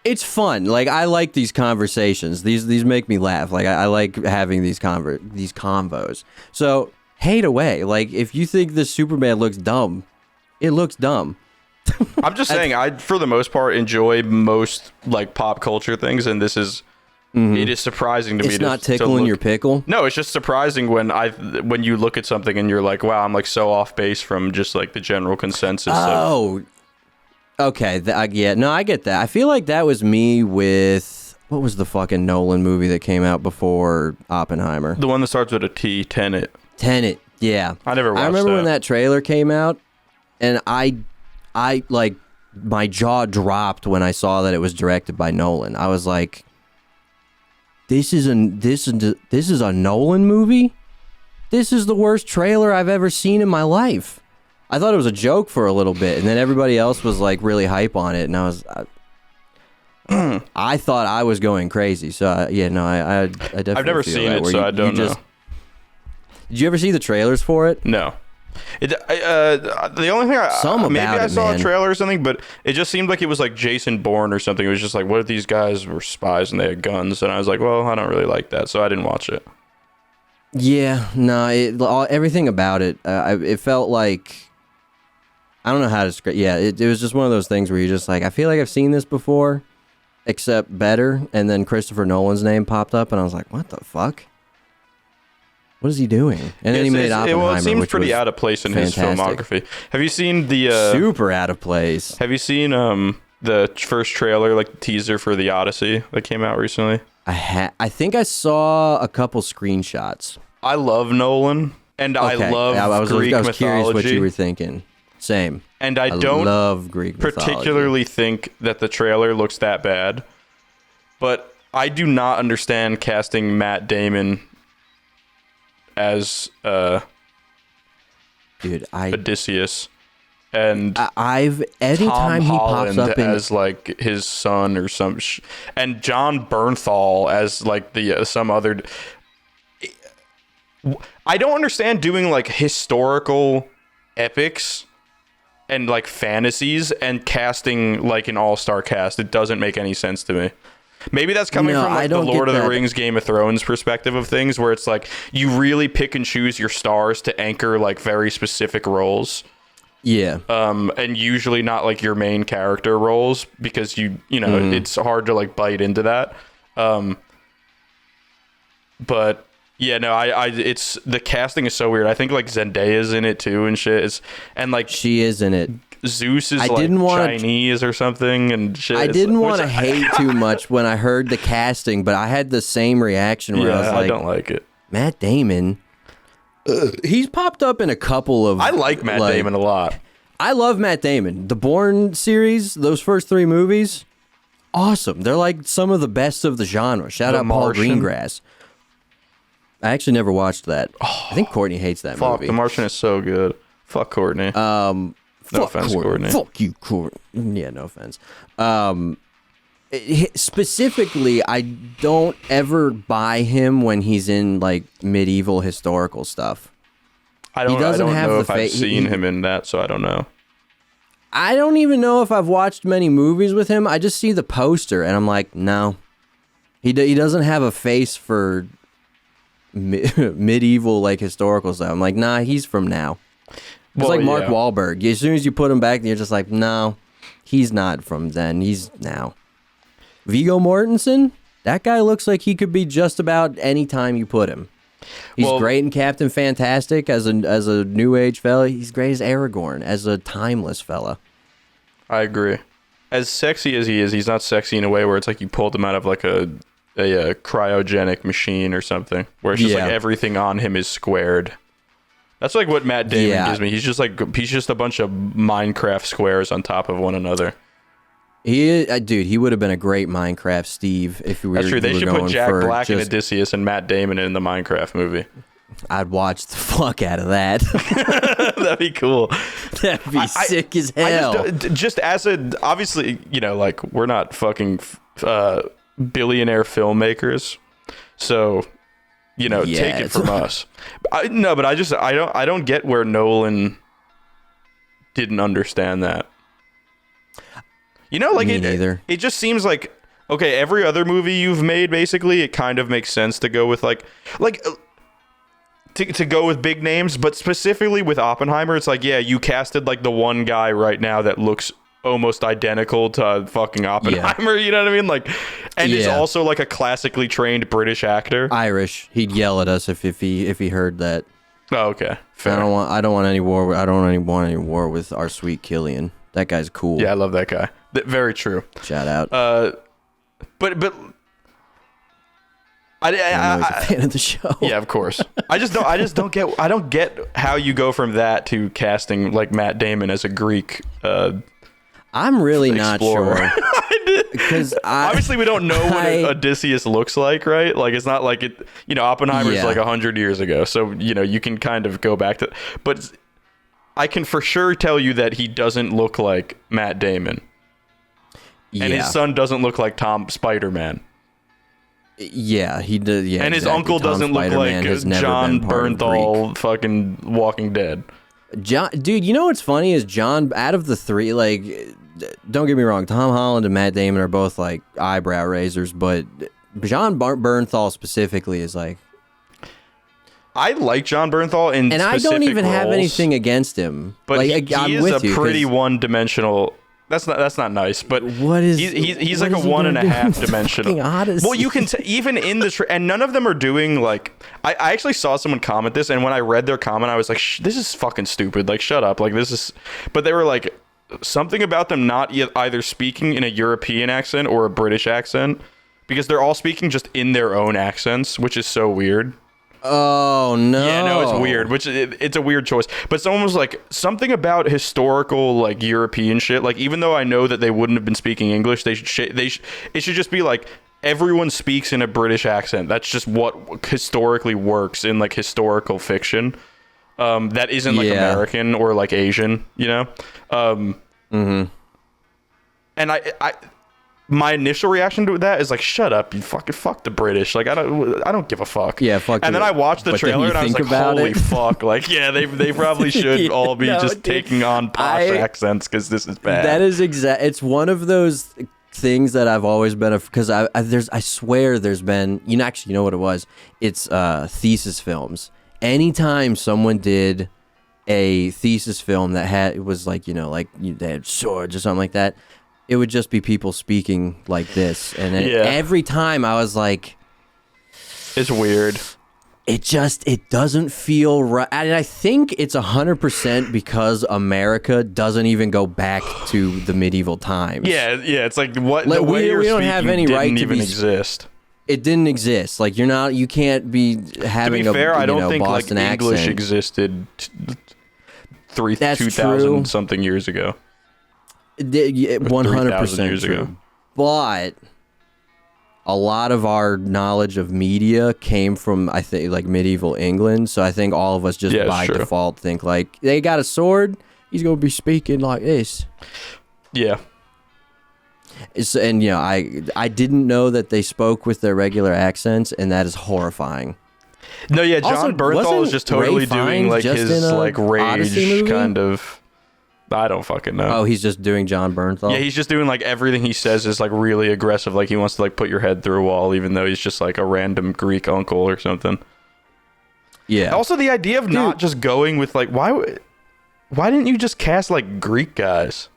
It's fun. Like, I like these conversations. These make me laugh. Like, I like having these convos. So hate away. Like, if you think the Superman looks dumb, it looks dumb. I'm just saying, I for the most part enjoy most like pop culture things, and this is it is surprising to me. It's not tickling your pickle. No, it's just surprising when you look at something and you're like, wow, I'm like so off base from just like the general consensus. Oh, okay. Yeah, no, I get that. I feel like that was me with what was the fucking Nolan movie that came out before Oppenheimer? The one that starts with a T, Tenet. Tenet. Yeah, I never watched I remember when that trailer came out, and I like my jaw dropped when I saw that it was directed by Nolan. I was like, this is a Nolan movie? This is the worst trailer I've ever seen in my life. I thought it was a joke for a little bit, and then everybody else was like really hype on it, and I thought I was going crazy. So I definitely. I've never seen it, so I don't know. Did you ever see the trailers for it? No. The only thing maybe I saw a trailer or something, but it just seemed like it was like Jason Bourne or something. It was just like, what if these guys were spies and they had guns? And I was like, well, I don't really like that, so I didn't watch it. Yeah, no, everything about it, it felt like, I don't know how to describe. Yeah, it was just one of those things where you're just like, I feel like I've seen this before, except better. And then Christopher Nolan's name popped up, and I was like, what the fuck? What is he doing? And then he made Oppenheimer, well, it seems which pretty was out of place in fantastic. his filmography. Have you seen the super out of place? Have you seen the first trailer, like the teaser for the Odyssey that came out recently? I think I saw a couple screenshots. I love Nolan, and I love Greek mythology. I was curious what you were thinking. Same. And I don't love Greek particularly think that the trailer looks that bad, but I do not understand casting Matt Damon as Odysseus, and anytime Tom he Holland pops up as like his son or some and John Bernthal as like the some other. I don't understand doing like historical epics and like fantasies and casting like an all-star cast. It doesn't make any sense to me. Maybe that's coming from like the Lord of the Rings, Game of Thrones perspective of things, where it's like you really pick and choose your stars to anchor like very specific roles. Yeah. And usually not like your main character roles, because you know it's hard to like bite into that. But yeah, no, it's the casting is so weird. I think like Zendaya's in it too and shit. And like she is in it. Zeus is Chinese or something and shit. I didn't want to hate too much when I heard the casting, but I had the same reaction where I was like, I don't like it. Matt Damon, he's popped up in a couple of... I like Matt Damon a lot. I love Matt Damon. The Bourne series, those first 3 movies, awesome. They're like some of the best of the genre. Shout out Paul Greengrass. I actually never watched that. I think Courtney hates that movie. The Martian is so good. Fuck Courtney. No offense, Courtney. Fuck you, Courtney. Yeah, no offense. Specifically, I don't ever buy him when he's in like medieval historical stuff. I don't know if I've seen him in that, so I don't know. I don't even know if I've watched many movies with him. I just see the poster, and I'm like, no. He doesn't have a face for medieval like historical stuff. I'm like, nah, he's from now. It's like Mark Wahlberg. As soon as you put him back, you're just like, no, he's not from then. He's now. Viggo Mortensen, that guy looks like he could be just about any time you put him. He's great in Captain Fantastic as a new age fella. He's great as Aragorn, as a timeless fella. I agree. As sexy as he is, he's not sexy in a way where it's like you pulled him out of like a cryogenic machine or something, where it's just like everything on him is squared. That's like what Matt Damon gives me. He's just a bunch of Minecraft squares on top of one another. He would have been a great Minecraft Steve if we were. That's true. They should put Jack Black and Odysseus and Matt Damon in the Minecraft movie. I'd watch the fuck out of that. That'd be cool. That'd be sick as hell. Just as obviously, like we're not fucking billionaire filmmakers, so. Take it from us. I don't get where Nolan didn't understand that. You know, like Me neither. it just seems like, okay, every other movie you've made, basically, it kind of makes sense to go with to go with big names, but specifically with Oppenheimer, it's like, yeah, you casted like the one guy right now that looks almost identical to fucking Oppenheimer. You know what I mean? Like, and is also like a classically trained British actor. Irish. He'd yell at us if he heard that. Oh, okay. Fair. I don't want any war. I don't want any war with our sweet Killian. That guy's cool. Yeah, I love that guy. Very true. Shout out. But I know he's a fan of the show. Yeah, of course. I don't get how you go from that to casting like Matt Damon as a Greek. I'm really not sure. Because obviously we don't know what Odysseus looks like, right? Like it's not like it. You know, Oppenheimer's like 100 years ago, so you know you can kind of go back to. But I can for sure tell you that he doesn't look like Matt Damon. And his son doesn't look like Tom Spider-Man. Yeah, he does. Yeah, and his uncle doesn't look like John Bernthal, fucking Walking Dead. Dude, you know what's funny is John, out of the three, like, don't get me wrong, Tom Holland and Matt Damon are both like eyebrow raisers, but John Bernthal specifically is like. I like John Bernthal in and I don't even have anything against him, but like, he is a pretty one-dimensional. That's not nice, but what is he's like a 1.5 dimensional. Well, you can even in the and none of them are doing like I actually saw someone comment this, and when I read their comment, I was like, this is fucking stupid. Like, shut up. Like, this is. But they were like something about them not either speaking in a European accent or a British accent, because they're all speaking just in their own accents, which is so weird. Oh no! Yeah, no, it's weird. Which it's a weird choice. But someone was like something about historical like European shit. Like even though I know that they wouldn't have been speaking English, it should just be like everyone speaks in a British accent. That's just what historically works in like historical fiction. That isn't like American or like Asian. You know. And I my initial reaction to that is like, shut up, you fuck the British. Like I don't give a fuck. Yeah, fuck. And then I watched the trailer and I was like, holy fuck. Like, yeah, they probably should all be taking on posh accents because this is bad. That is it's one of those things that I've always been because I swear there's been you know what it was? It's thesis films. Anytime someone did a thesis film that was like, you know, like they had swords or something like that, it would just be people speaking like this. And every time I was like, it's weird. It doesn't feel right. And I think it's 100% because America doesn't even go back to the medieval times. Yeah. It's like what like, the way you're we don't speaking have any right didn't to even be, exist. It didn't exist. Like you can't be having to be fair, I don't think Boston like English accent. existed 2,000 something years ago. 100% true. But a lot of our knowledge of media came from, I think, like medieval England. So I think all of us just by default think like they got a sword. He's gonna be speaking like this. Yeah. And you know, I didn't know that they spoke with their regular accents, and that is horrifying. No, yeah, John Bernthal is just totally doing like his like rage kind of. I don't fucking know. Oh, he's just doing John Bernthal? Yeah, he's just doing like everything he says is like really aggressive. Like he wants to like put your head through a wall, even though he's just like a random Greek uncle or something. Yeah. Also, the idea of not just going with like why didn't you just cast like Greek guys?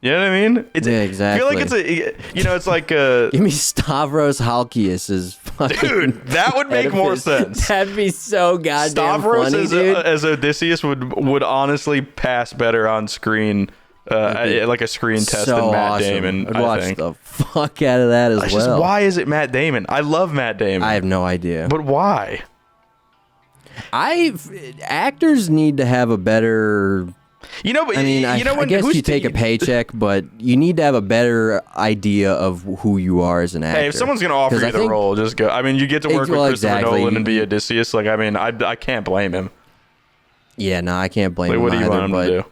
You know what I mean? Exactly. I feel like it's like give me Stavros Halkias as dude. That would make more sense. That'd be so goddamn Stavros funny, dude. As Odysseus would honestly pass better on screen, like a screen test than Matt Damon. I'd watch the fuck out of that as well. Just, why is it Matt Damon? I love Matt Damon. I have no idea. But why? Actors need to have a better. You know, but I mean, I guess you take a paycheck, but you need to have a better idea of who you are as an actor. Hey, if someone's gonna offer you the role, just go. I mean, you get to work with Christopher Nolan and be Odysseus. Like, I mean, I can't blame him. Yeah, no, I can't blame him. What do you want him to do?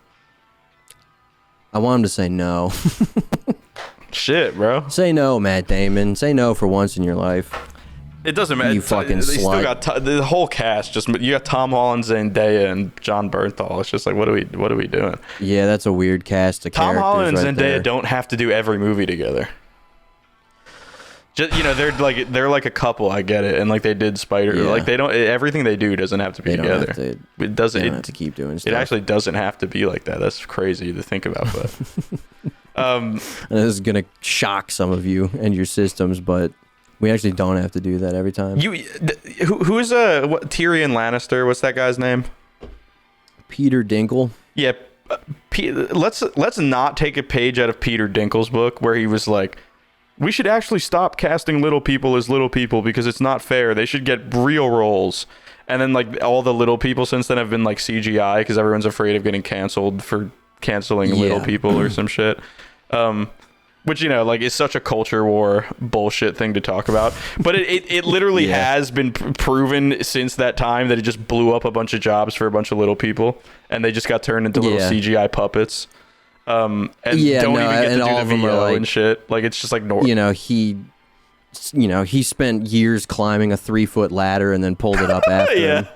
I want him to say no. Shit, bro. Say no, Matt Damon. Say no for once in your life. It doesn't matter. You fucking They still slut. got the whole cast. Just you got Tom Holland, Zendaya, and John Bernthal. It's just like, what are we doing? Yeah, that's a weird cast of Tom characters Holland and right Zendaya there. don't have to do every movie together. Just, they're like a couple. I get it, and like they did Spider. Yeah. Like they don't. Everything they do doesn't have to be They don't together. have to. It doesn't. They don't have to keep doing It stuff. actually doesn't have to be like that. That's crazy to think about, but. And this is gonna shock some of you and your systems, but we actually don't have to do that every time. Who's Tyrion Lannister? What's that guy's name? Peter Dinklage. Yeah, let's not take a page out of Peter Dinklage's book where he was like, we should actually stop casting little people as little people because it's not fair. They should get real roles. And then like all the little people since then have been like CGI because everyone's afraid of getting canceled for canceling little people or some shit. Which, like, is such a culture war bullshit thing to talk about. But it literally has been proven since that time that it just blew up a bunch of jobs for a bunch of little people. And they just got turned into little CGI puppets. And don't even get to do the VO and shit. Like, it's just like normal. He spent years climbing a 3-foot ladder and then pulled it up after him.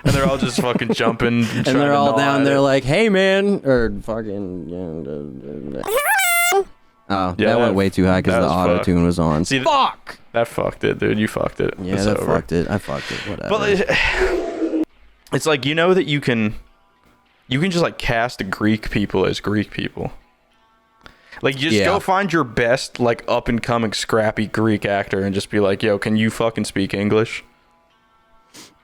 And they're all just fucking jumping. And they're all down there like, hey, man. Or fucking... Oh, that went way too high because the auto-tune was on. See, fuck! That fucked it, dude. You fucked it. Yeah, that fucked it. I fucked it. Whatever. But it's like, that you can just, like, cast Greek people as Greek people. Like, you just go find your best, like, up-and-coming, scrappy Greek actor and just be like, yo, can you fucking speak English?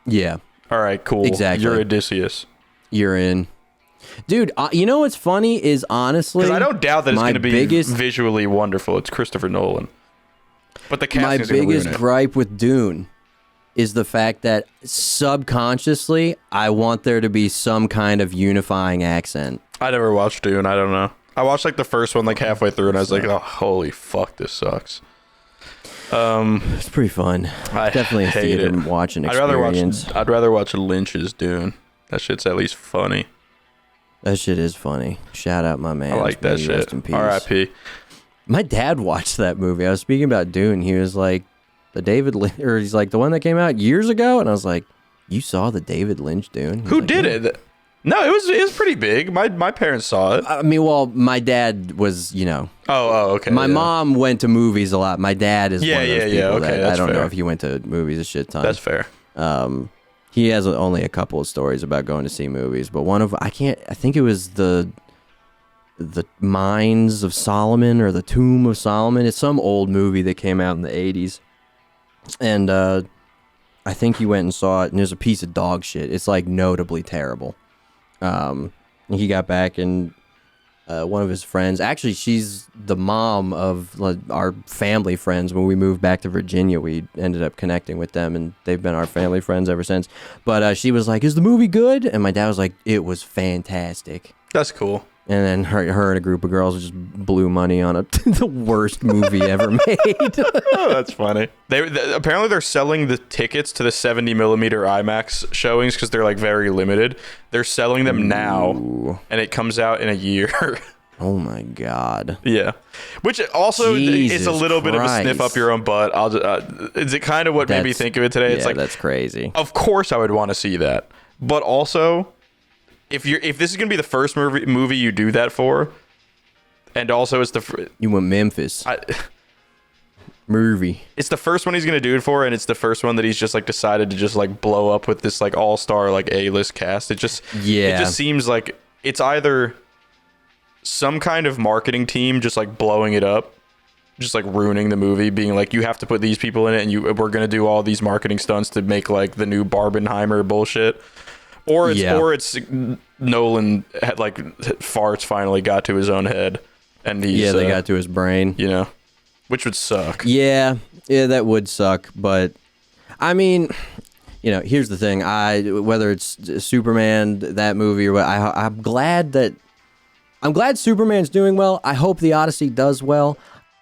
Yeah. All right, cool. Exactly. You're Odysseus. You're in. Dude, you know what's funny is honestly... Because I don't doubt that it's going to be biggest, visually wonderful. It's Christopher Nolan. But the casting is going to biggest gripe with Dune is the fact that subconsciously, I want there to be some kind of unifying accent. I never watched Dune. I don't know. I watched like the first one like halfway through and I was like, oh, holy fuck, this sucks. It's pretty fun. Definitely a theater watching experience. I'd rather watch Lynch's Dune. That shit's at least funny. That shit is funny. Shout out my man. I like that shit. R.I.P. My dad watched that movie. I was speaking about Dune. He was like, he's like, the one that came out years ago? And I was like, you saw the David Lynch Dune? Who did it? No, it was pretty big. My parents saw it. I mean, well, my dad was, Oh, okay. My mom went to movies a lot. My dad is one of those people that I don't know if he went to movies a shit ton. That's fair. He has only a couple of stories about going to see movies, but one of I think it was the Mines of Solomon or the Tomb of Solomon. It's some old movie that came out in the 80s. And I think he went and saw it, and there's a piece of dog shit. It's like notably terrible. He got back, and one of his friends, actually she's the mom of our family friends. When we moved back to Virginia, we ended up connecting with them, and they've been our family friends ever since. But she was like, is the movie good? And my dad was like, it was fantastic. That's cool. And then her and a group of girls just blew money on the worst movie ever made. Oh, that's funny. Apparently they're selling the tickets to the 70 millimeter IMAX showings because they're like very limited. They're selling them now, and it comes out in a year. Oh my god. Yeah, which also is a little bit of a sniff up your own butt. Is it kind of what made me think of it today? It's like, that's crazy. Of course, I would want to see that, but also, if this is gonna be the first movie you do that for, and also it's you went Memphis movie. It's the first one he's gonna do it for, and it's the first one that he's just like decided to just like blow up with this like all-star like A-list cast. It just seems like it's either some kind of marketing team just like blowing it up, just like ruining the movie, being like, you have to put these people in it, and we're gonna do all these marketing stunts to make like the new Barbenheimer bullshit. Or it's Nolan had like farts finally got to his own head, and they got to his brain, which would suck. Yeah, that would suck. But I mean, here's the thing: whether it's Superman, that movie, or what, I'm glad Superman's doing well. I hope the Odyssey does well.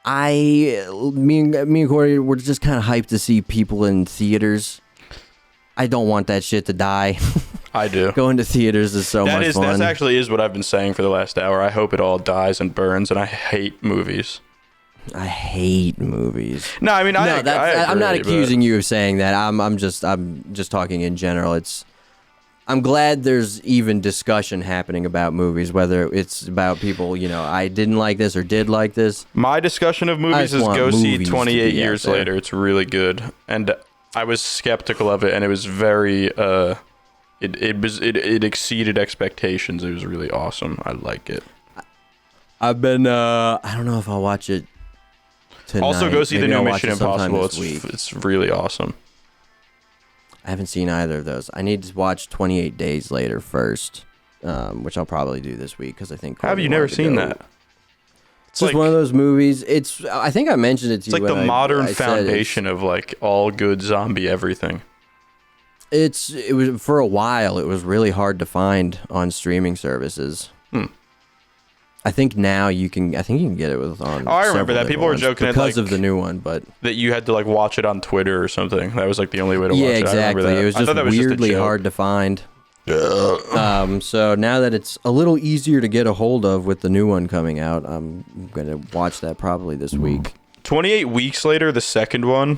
Me and Courtney, we're just kind of hyped to see people in theaters. I don't want that shit to die. I do. Going to theaters is so much fun. That actually is what I've been saying for the last hour. I hope it all dies and burns, and I hate movies. I hate movies. No, I mean, I agree, I'm not accusing you of saying that. I'm just talking in general. I'm glad there's even discussion happening about movies, whether it's about people, I didn't like this or did like this. My discussion of movies is go see 28 Years Later. It's really good. And I was skeptical of it, and it was very, it exceeded expectations. It was really awesome. I like it. I've been, I don't know if I'll watch it tonight. Also, go see Maybe the new I'll watch Mission it sometime Impossible. this week. It's really awesome. I haven't seen either of those. I need to watch 28 Days Later first, which I'll probably do this week because I think. How have you never seen that? It's just one of those movies. I think I mentioned it to you. It's like the modern foundation of like all good zombie everything. It was for a while. It was really hard to find on streaming services. I think now you can. I think you can get it on. Oh, I remember that. People were joking because of the new one, but that you had to like watch it on Twitter or something. That was like the only way to watch it. Yeah, exactly. It was just weirdly hard to find. So now that it's a little easier to get a hold of with the new one coming out, I'm gonna watch that probably this week. 28 Weeks Later, the second one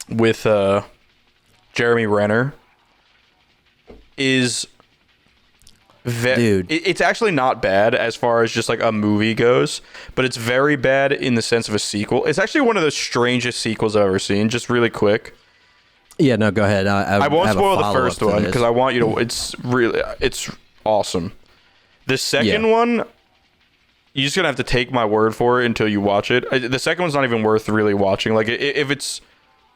with Jeremy Renner is. Dude, it's actually not bad as far as just like a movie goes, but it's very bad in the sense of a sequel. It's actually one of the strangest sequels I've ever seen. Just really quick. Yeah, no, go ahead. I won't spoil the first one because I want you to. It's awesome. The second one, you're just gonna have to take my word for it until you watch it. The second one's not even worth really watching. Like if it's.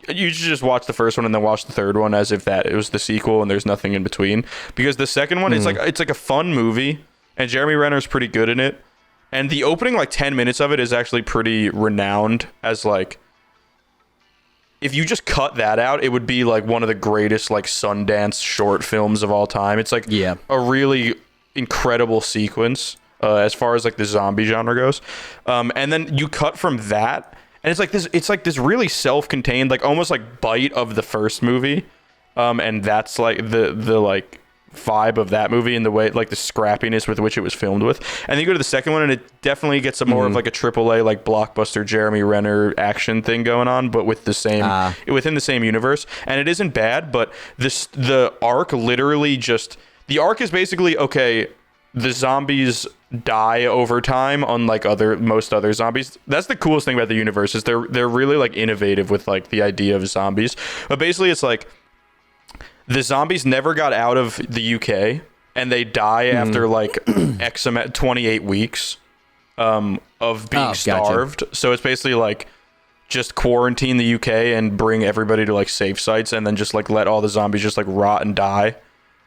You should just watch the first one and then watch the third one as if that it was the sequel and there's nothing in between. Because the second one, it's like a fun movie, and Jeremy Renner's pretty good in it. And the opening like 10 minutes of it is actually pretty renowned as like. If you just cut that out, it would be like one of the greatest like Sundance short films of all time. It's like a really incredible sequence as far as like the zombie genre goes. And then you cut from that. And it's like this really self-contained, like almost like bite of the first movie. And that's like the like vibe of that movie and the way like the scrappiness with which it was filmed with. And then you go to the second one and it definitely gets some more of like a AAA like blockbuster Jeremy Renner action thing going on, but with the same within the same universe. And it isn't bad, but the arc literally just the arc is basically okay, the zombies die over time, unlike most other zombies. That's the coolest thing about the universe is they're really like innovative with like the idea of zombies. But basically it's like the zombies never got out of the UK and they die after like 28 weeks of being starved. Gotcha. So it's basically like just quarantine the UK and bring everybody to like safe sites and then just like let all the zombies just like rot and die.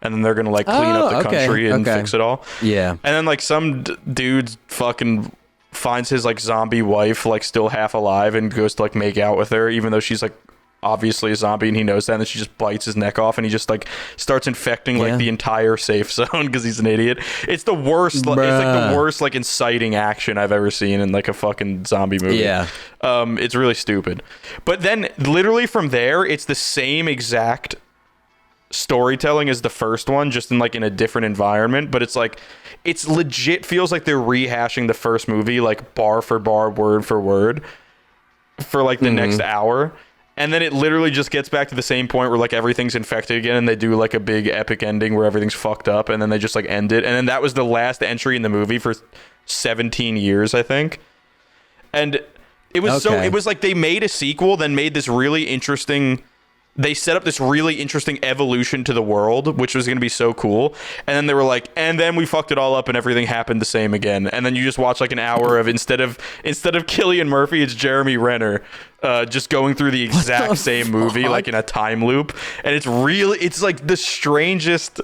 And then they're going to like clean up the country and fix it all. Yeah. And then like some dude fucking finds his like zombie wife like still half alive and goes to like make out with her, even though she's like obviously a zombie and he knows that. And then she just bites his neck off and he just like starts infecting like the entire safe zone because he's an idiot. It's the worst. It's like the worst like inciting action I've ever seen in like a fucking zombie movie. Yeah. It's really stupid. But then literally from there, it's the same exact storytelling as the first one, just in like in a different environment, but it's like it's legit feels like they're rehashing the first movie like bar for bar, word for word for like the next hour, and then it literally just gets back to the same point where like everything's infected again and they do like a big epic ending where everything's fucked up and then they just like end it, and then that was the last entry in the movie for 17 years I think. And it was it was like they made a sequel, then made this really interesting. They set up this really interesting evolution to the world, which was going to be so cool. And then they were like, and then we fucked it all up and everything happened the same again. And then you just watch like an hour of instead of Cillian Murphy, it's Jeremy Renner just going through the exact same movie, like in a time loop. And it's like the strangest.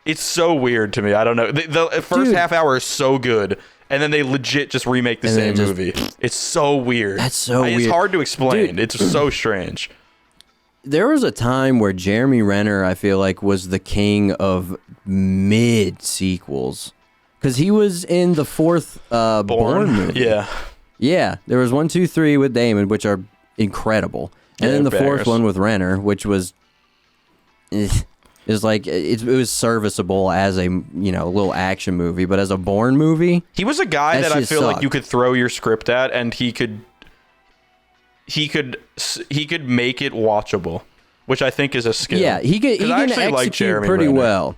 It's so weird to me. I don't know. The first half hour is so good. And then they legit just remake the same movie. It's so weird. That's so weird. It's hard to explain. Dude. It's so strange. There was a time where Jeremy Renner, I feel like, was the king of mid sequels, because he was in the fourth Bourne movie. Yeah. There was 1, 2, 3 with Damon, which are incredible, and then the fourth one with Renner, which was. It's like it was serviceable as a little action movie, but as a Bourne movie, he was a guy that I feel sucked. like you could throw your script at, and he could make it watchable, which I think is a skill. Yeah, he can execute pretty well.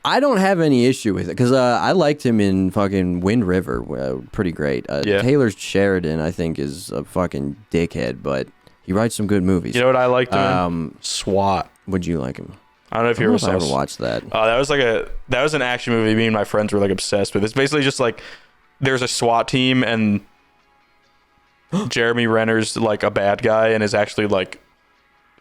I don't have any issue with it because I liked him in fucking Wind River, pretty great. Taylor Sheridan, I think, is a fucking dickhead, but he writes some good movies. You know what I liked him in? SWAT. Would you like him? I don't know if you ever watched that. That was an action movie me and my friends were like obsessed with. It's basically just like there's a SWAT team and Jeremy Renner's like a bad guy and is actually like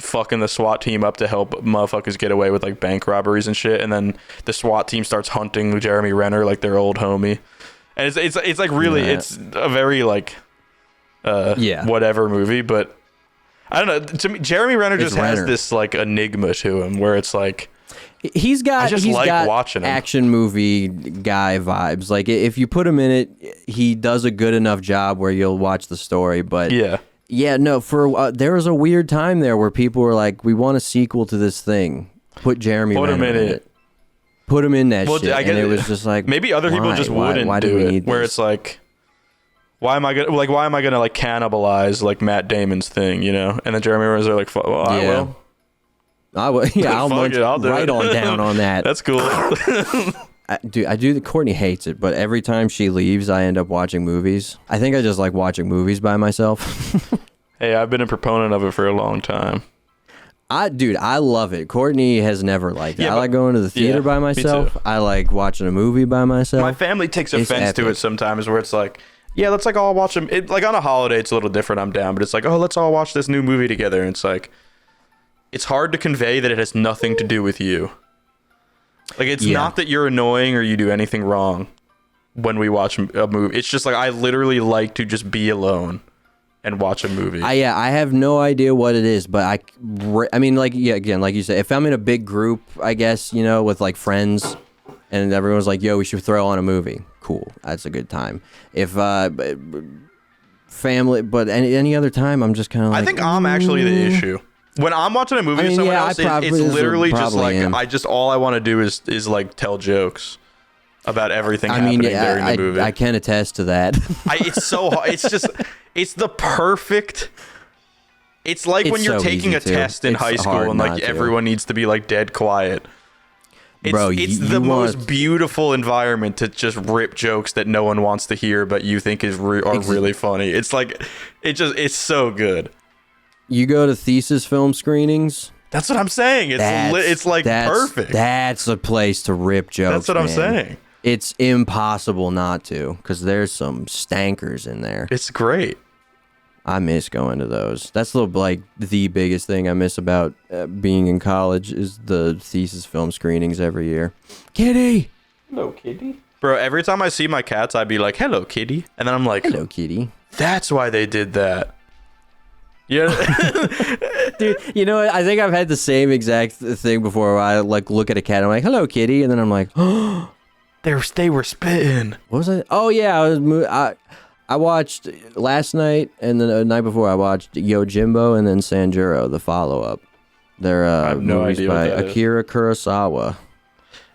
fucking the SWAT team up to help motherfuckers get away with like bank robberies and shit, and then the SWAT team starts hunting Jeremy Renner, like their old homie, and it's like really it's a very like whatever movie, but I don't know, to me Jeremy Renner just has this like enigma to him where it's like he's got watching him. Action movie guy vibes. Like if you put him in it, he does a good enough job where you'll watch the story, but yeah, no, there was a weird time there where people were like, we want a sequel to this thing. Put Jeremy Renner in it. Put him in that shit. And it was just like, maybe other people just wouldn't do it. Where it's like, why am I gonna like cannibalize like Matt Damon's thing, you know? And then Jeremy Renner's like, well, I will. I'll write on down on that. That's cool. Courtney hates it, but every time she leaves, I end up watching movies. I think I just like watching movies by myself. Hey, I've been a proponent of it for a long time. I love it. Courtney has never liked it. I like going to the theater by myself. I like watching a movie by myself. My family takes offense to it sometimes, where it's like, yeah, let's like all watch them. Like on a holiday, it's a little different. I'm down, but it's like, oh, let's all watch this new movie together. And it's like, it's hard to convey that it has nothing to do with you. Like, it's not that you're annoying or you do anything wrong when we watch a movie. It's just like, I literally like to just be alone and watch a movie. I have no idea what it is, but I mean, like, yeah, again, like you said, if I'm in a big group, I guess, you know, with like friends and everyone's like, yo, we should throw on a movie. Cool. That's a good time. If family, but any other time, I'm just kind of like, I think I'm actually the issue. When I'm watching a movie with someone else, it's literally just like, all I want to do is like tell jokes about everything happening during the movie. I can attest to that. It's so hard. It's just, it's the perfect. It's like when you're taking a test in high school and like everyone needs to be like dead quiet. It's the most beautiful environment to just rip jokes that no one wants to hear, but you think are really funny. It's like, it's so good. You go to thesis film screenings. That's what I'm saying. It's like perfect. That's a place to rip jokes. That's what I'm saying. It's impossible not to, because there's some stankers in there. It's great. I miss going to those. That's like the biggest thing I miss about being in college is the thesis film screenings every year. Kitty! Hello, kitty. Bro, every time I see my cats, I'd be like, hello, kitty. And then I'm like, hello, kitty. That's why they did that. Yeah. Dude, you know what? I think I've had the same exact thing before where I like look at a cat and I'm like, hello, kitty. And then I'm like, oh, they were spitting. What was I? Oh, yeah. I watched last night and then the night before I watched Yojimbo and then Sanjuro, the follow-up. They're movies by Akira Kurosawa.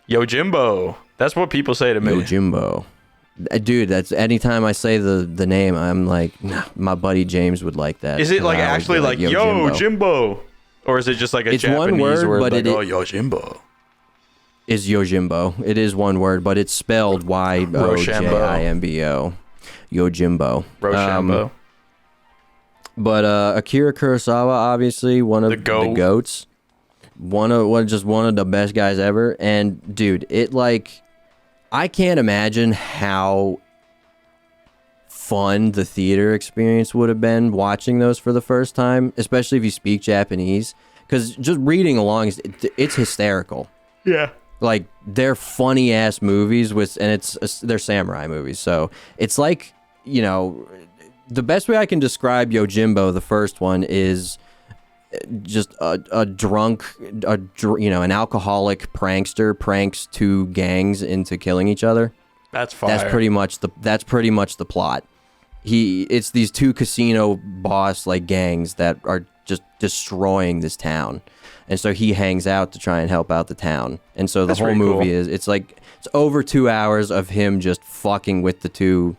Yojimbo. That's what people say to me. Yojimbo. Dude, that's anytime I say the name, I'm like, nah, my buddy James would like that. Is it like actually like Yo Jimbo? Or is it just like it's Japanese word but like, oh, Yojimbo? Is Yojimbo. It is one word, but it's spelled Yojimbo. Yojimbo. Rochambeau. But Akira Kurosawa, obviously, one of the goats. One of the best guys ever. And dude, it like, I can't imagine how fun the theater experience would have been watching those for the first time, especially if you speak Japanese, because just reading along, it's hysterical. Yeah. Like, they're funny ass movies they're samurai movies. So it's like, you know, the best way I can describe Yojimbo, the first one, is just a drunk, an alcoholic prankster pranks two gangs into killing each other. That's fire. That's pretty much the plot. It's these two casino boss like gangs that are just destroying this town. And so he hangs out to try and help out the town. And so the That's whole pretty movie cool. it's over 2 hours of him just fucking with the two.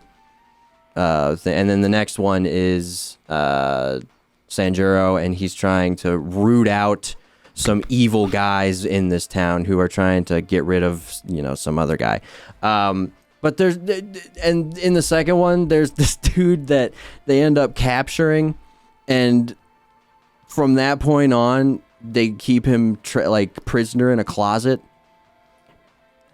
And then the next one is Sanjuro, and he's trying to root out some evil guys in this town who are trying to get rid of, some other guy. But and in the second one, there's this dude that they end up capturing, and from that point on, they keep him prisoner in a closet.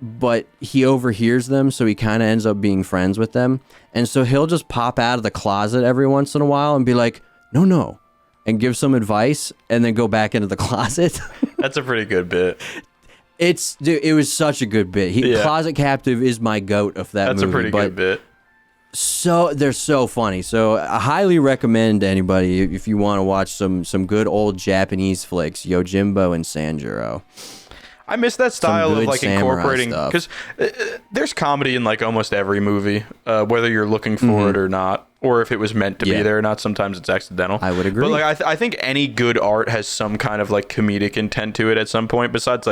But he overhears them, so he kind of ends up being friends with them. And so he'll just pop out of the closet every once in a while and be like, no, and give some advice, and then go back into the closet. That's a pretty good bit. It was such a good bit. Closet Captive is my goat of that movie. That's a pretty good bit. So they're so funny. So I highly recommend anybody, if you want to watch some good old Japanese flicks, Yojimbo and Sanjuro. I miss that style of like incorporating, stuff. because there's comedy in like almost every movie, whether you're looking for it or not, or if it was meant to be there or not. Sometimes it's accidental. I would agree. But like I think any good art has some kind of like comedic intent to it at some point. Besides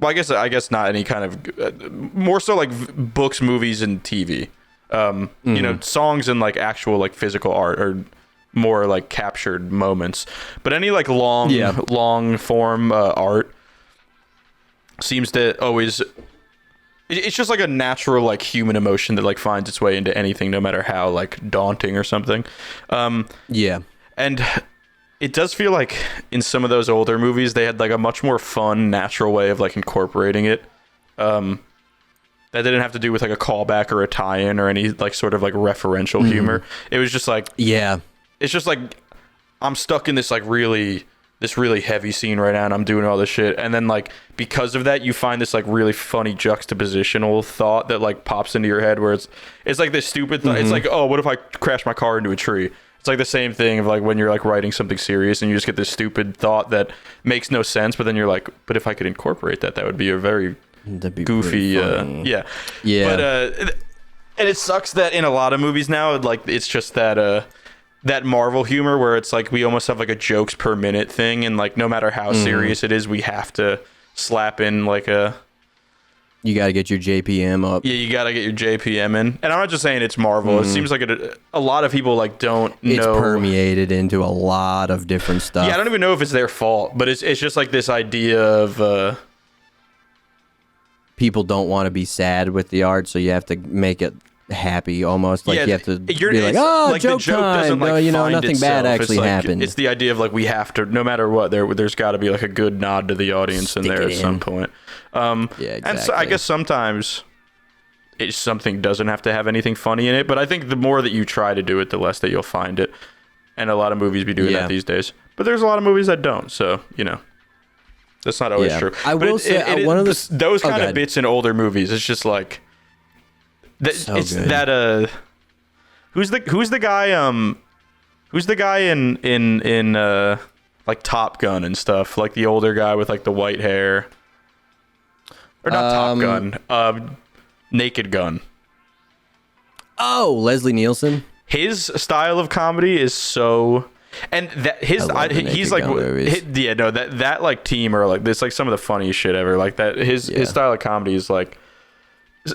well, I guess not any kind of more so like books, movies, and TV. Songs and like actual like physical art or more like captured moments, but any like long form art seems to always, it's just like a natural like human emotion that like finds its way into anything, no matter how like daunting or something. And it does feel like in some of those older movies they had like a much more fun, natural way of like incorporating it, that didn't have to do with like a callback or a tie-in or any like sort of like referential humor. It was just like, it's just like, I'm stuck in this like really heavy scene right now and I'm doing all this shit. And then like, because of that, you find this like really funny juxtapositional thought that like pops into your head where it's like this stupid thought. It's like, oh, what if I crash my car into a tree? It's like the same thing of like when you're like writing something serious and you just get this stupid thought that makes no sense. But then you're like, but if I could incorporate that, that would be a very goofy, yeah. But, and it sucks that in a lot of movies now, like it's just that Marvel humor where it's like we almost have like a jokes per minute thing, and like no matter how serious it is, we have to slap in like you got to get your JPM up. Yeah, you got to get your JPM in. And I'm not just saying it's Marvel. It seems like a lot of people like don't know. It's permeated into a lot of different stuff. Yeah, I don't even know if it's their fault, but it's just like this idea of people don't want to be sad with the art, so you have to make it happy almost. Like you have to be like, oh, like joke time. Like nothing bad actually happened. It's the idea of like we have to, no matter what, there's got to be like a good nod to the audience in there at some point. Exactly. And so I guess sometimes something doesn't have to have anything funny in it, but I think the more that you try to do it, the less that you'll find it. And a lot of movies be doing that these days. But there's a lot of movies that don't, so that's not always true. I will say one of those kind of bits in older movies, it's just like that who's the guy in like Top Gun and stuff, like the older guy with like the white hair, or not Top Gun, Naked Gun. Oh, Leslie Nielsen. His style of comedy is so, and that he's like that like team or like this, like some of the funniest shit ever. Like that his style of comedy is like,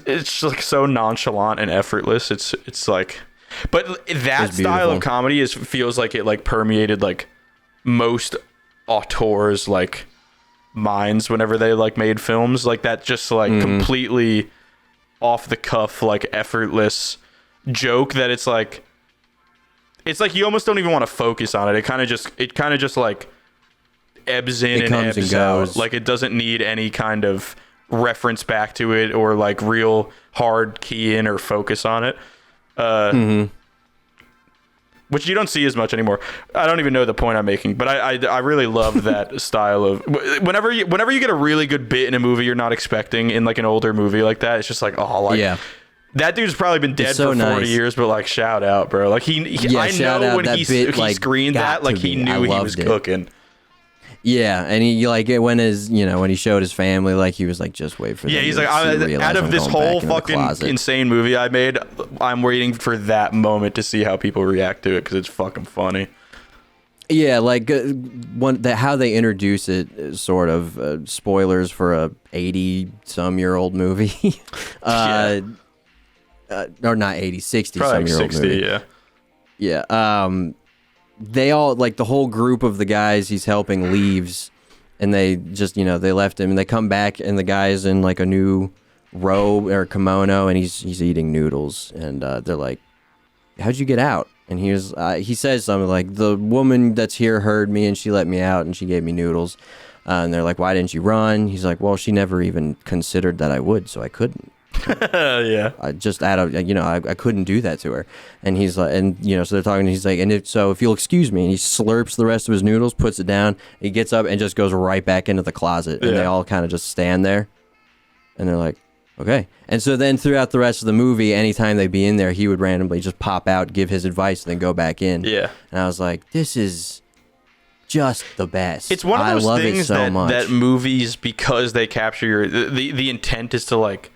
it's like so nonchalant and effortless. It's like, but that style of comedy feels like it like permeated like most auteurs like minds whenever they like made films like that, just like completely off the cuff, like effortless joke that it's like you almost don't even want to focus on it. It kind of just like ebbs in and ebbs out. Like it doesn't need any kind of reference back to it or like real hard key in or focus on it. Which you don't see as much anymore. I don't even know the point I'm making, but I really love that style of whenever you get a really good bit in a movie you're not expecting in like an older movie like that, it's just like, oh, like that dude's probably been dead for 40 years, but like shout out, bro. Like I know when he screened that, like he knew he was cooking. Yeah, and he like when when he showed his family, like he was like, just wait for them. Yeah, he's to like, realize out of I'm this going whole back into the fucking closet. insane movie I made, I'm waiting for that moment to see how people react to it because it's fucking funny. Yeah, like how they introduce it is sort of spoilers for a 80-some-year-old movie. Or not 80, 60-some-year-old 60, movie. yeah. Yeah. They all, like, the whole group of the guys he's helping leaves, and they just, they left him, and they come back, and the guy's in, like, a new robe or kimono, and he's eating noodles, and they're like, how'd you get out? And he says something like, the woman that's here heard me, and she let me out, and she gave me noodles. And they're like, why didn't you run? He's like, well, she never even considered that I would, so I couldn't. Yeah. I just out of I couldn't do that to her. And he's like, so they're talking. And he's like, if you'll excuse me, and he slurps the rest of his noodles, puts it down. He gets up and just goes right back into the closet. And they all kind of just stand there, and they're like, okay. And so then throughout the rest of the movie, anytime they'd be in there, he would randomly just pop out, give his advice, and then go back in. Yeah. And I was like, this is just the best. It's one of those things so much. that movies, because they capture the intent is to like.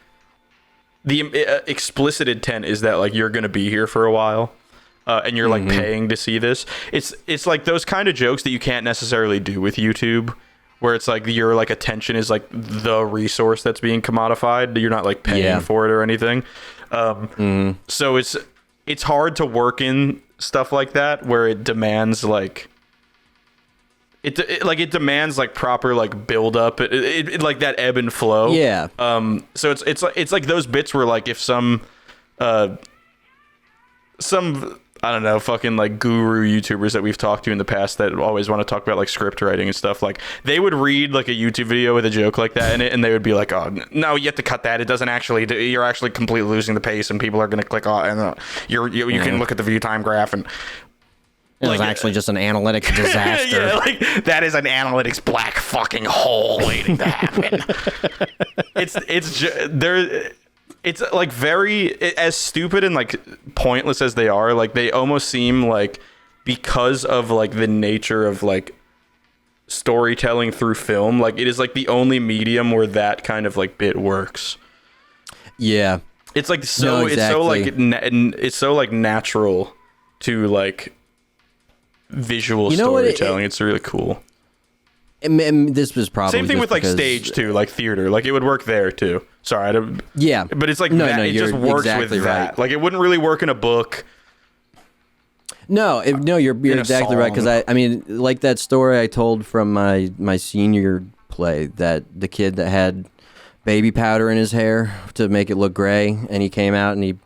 The explicit intent is that like you're gonna be here for a while, and you're like paying to see this. It's like those kind of jokes that you can't necessarily do with YouTube, where it's like your like attention is like the resource that's being commodified. You're not like paying for it or anything. So it's hard to work in stuff like that where it demands like. It demands like proper like build up, it like that ebb and flow. Yeah. So it's like those bits where like if some I don't know, fucking like guru YouTubers that we've talked to in the past that always want to talk about like script writing and stuff, like they would read like a YouTube video with a joke like that in it, and they would be like, oh no, you have to cut that. It doesn't actually. You're actually completely losing the pace, and people are gonna click on, and you can look at the view time graph and. It was actually just an analytics disaster. Yeah, like that is an analytics black fucking hole waiting to happen. It's like very as stupid and like pointless as they are. Like they almost seem like because of like the nature of like storytelling through film. Like it is like the only medium where that kind of like bit works. Yeah, it's like so. No, exactly. It's so like natural to like. Visual storytelling. It's really cool. And this was probably same thing with like stage too, like theater. Like it would work there too. Sorry, but it's like that. It just works exactly with that. Right. Like it wouldn't really work in a book. No, you're exactly right. Because I mean, like that story I told from my senior play, that the kid that had baby powder in his hair to make it look gray, and he came out and he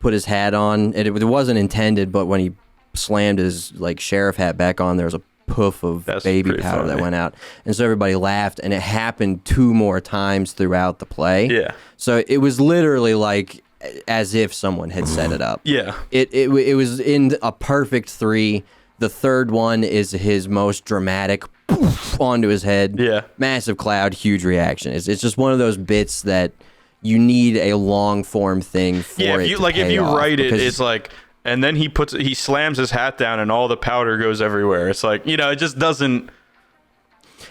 put his hat on, and it wasn't intended, but when he slammed his like sheriff hat back on, there was a poof of baby powder that went out, and so everybody laughed, and it happened 2 more times throughout the play. Yeah, so it was literally like as if someone had set it up. Yeah, it was in a perfect 3. The third one is his most dramatic poof onto his head. Yeah, massive cloud, huge reaction. It's just one of those bits that you need a long form thing for. Yeah, if you write it, it's like. And then he slams his hat down and all the powder goes everywhere. It's like, it just doesn't.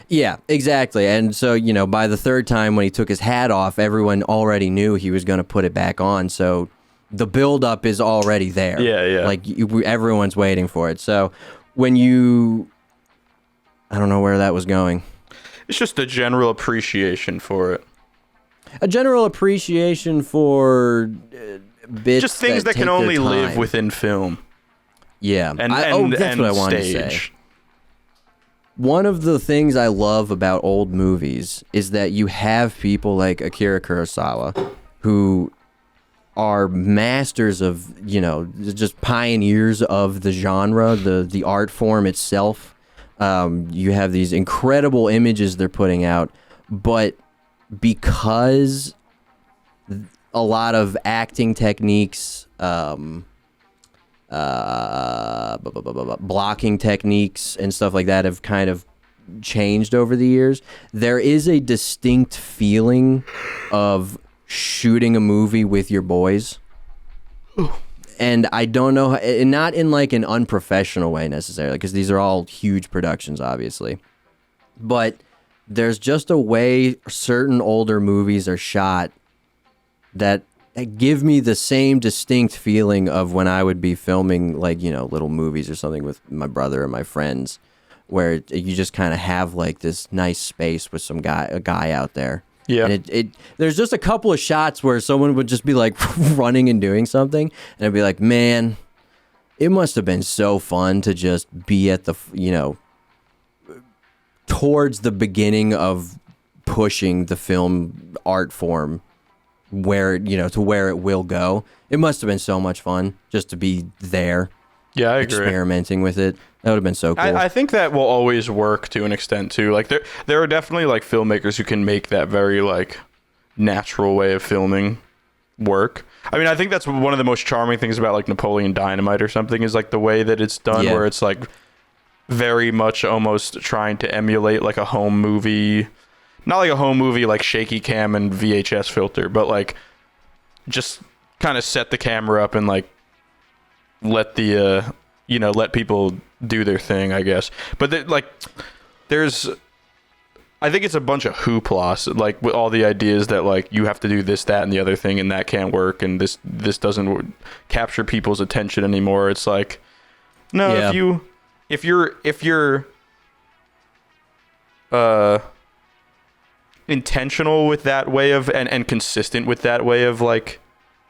Yeah, exactly. And so, by the third time when he took his hat off, everyone already knew he was going to put it back on. So the buildup is already there. Yeah, yeah. Like everyone's waiting for it. So when I don't know where that was going. It's just a general appreciation for it. A general appreciation for... bits just things that can only live within film. Yeah. And that's what I wanted to say. One of the things I love about old movies is that you have people like Akira Kurosawa who are masters of, just pioneers of the genre, the art form itself. You have these incredible images they're putting out, but because a lot of acting techniques, blocking techniques and stuff like that have kind of changed over the years. There is a distinct feeling of shooting a movie with your boys. And I don't know, not in like an unprofessional way necessarily, because these are all huge productions, obviously. but there's just a way certain older movies are shot that give me the same distinct feeling of when I would be filming, like, little movies or something with my brother and my friends, where you just kind of have like this nice space with a guy out there. Yeah. And there's just a couple of shots where someone would just be like running and doing something, and I'd be like, man, it must have been so fun to just be at the, towards the beginning of pushing the film art form where, to where it will go. It must have been so much fun just to be there. Yeah, I agree. Experimenting with it. That would have been so cool. I think that will always work to an extent too. Like there are definitely like filmmakers who can make that very like natural way of filming work. I mean, I think that's one of the most charming things about like Napoleon Dynamite or something is like the way that it's done, where it's like very much almost trying to emulate like a home movie, not like a home movie like shaky cam and VHS filter, but like just kind of set the camera up and like let the let people do their thing, I guess. But I think it's a bunch of hoopla, like with all the ideas that like you have to do this, that, and the other thing, and that can't work, and this doesn't capture people's attention anymore. It's like, no, if you're intentional with that way of and consistent with that way of like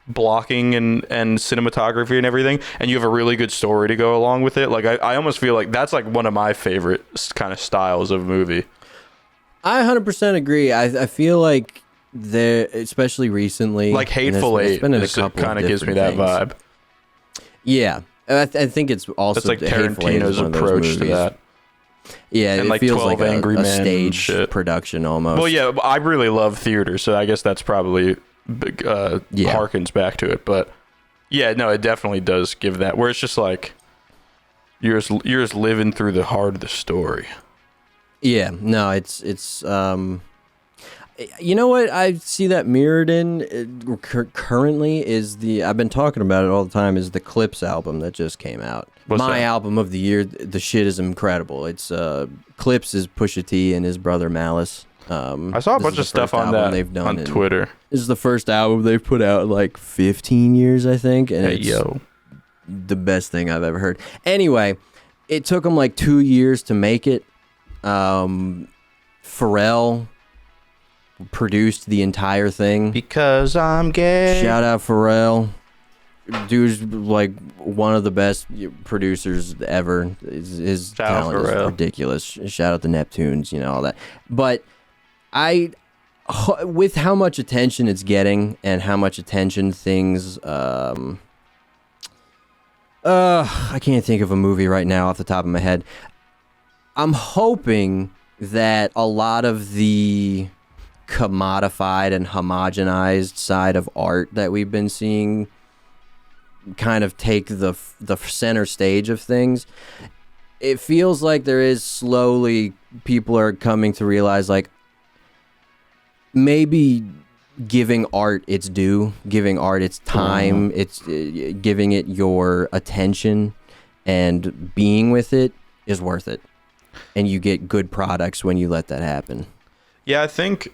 blocking and cinematography and everything, and you have a really good story to go along with it, like I almost feel like that's like one of my favorite kind of styles of movie. I 100% agree. I feel like there, especially recently, like Hateful Eight kind of gives me that vibe. Yeah, I think it's also that's like Tarantino's approach to that. Yeah, and it like feels 12 like Angry a Men stage production almost. Well, yeah, I really love theater, so I guess that's probably harkens back to it. But yeah, no, it definitely does give that, where it's just like you're just living through the heart of the story. Yeah, no, it's you know what I see that mirrored in currently is I've been talking about it all the time, is the Clips album that just came out. What's my that? album of the year. The shit is incredible. It's Clips is Pusha T and his brother Malice. I saw a bunch of stuff on that they've done on Twitter. This is the first album they've put out in like 15 years, I think, and it's the best thing I've ever heard. Anyway, it took them like 2 years to make it. Pharrell produced the entire thing. Because I'm gay. Shout out Pharrell. Dude's like one of the best producers ever. His talent is ridiculous. Shout out the Neptunes, all that. But with how much attention it's getting and how much attention things, I can't think of a movie right now off the top of my head. I'm hoping that a lot of the commodified and homogenized side of art that we've been seeing kind of take the center stage of things. It feels like there is slowly people are coming to realize, like, maybe giving art its due, giving art its time, it's giving it your attention and being with it is worth it. And you get good products when you let that happen. Yeah, I think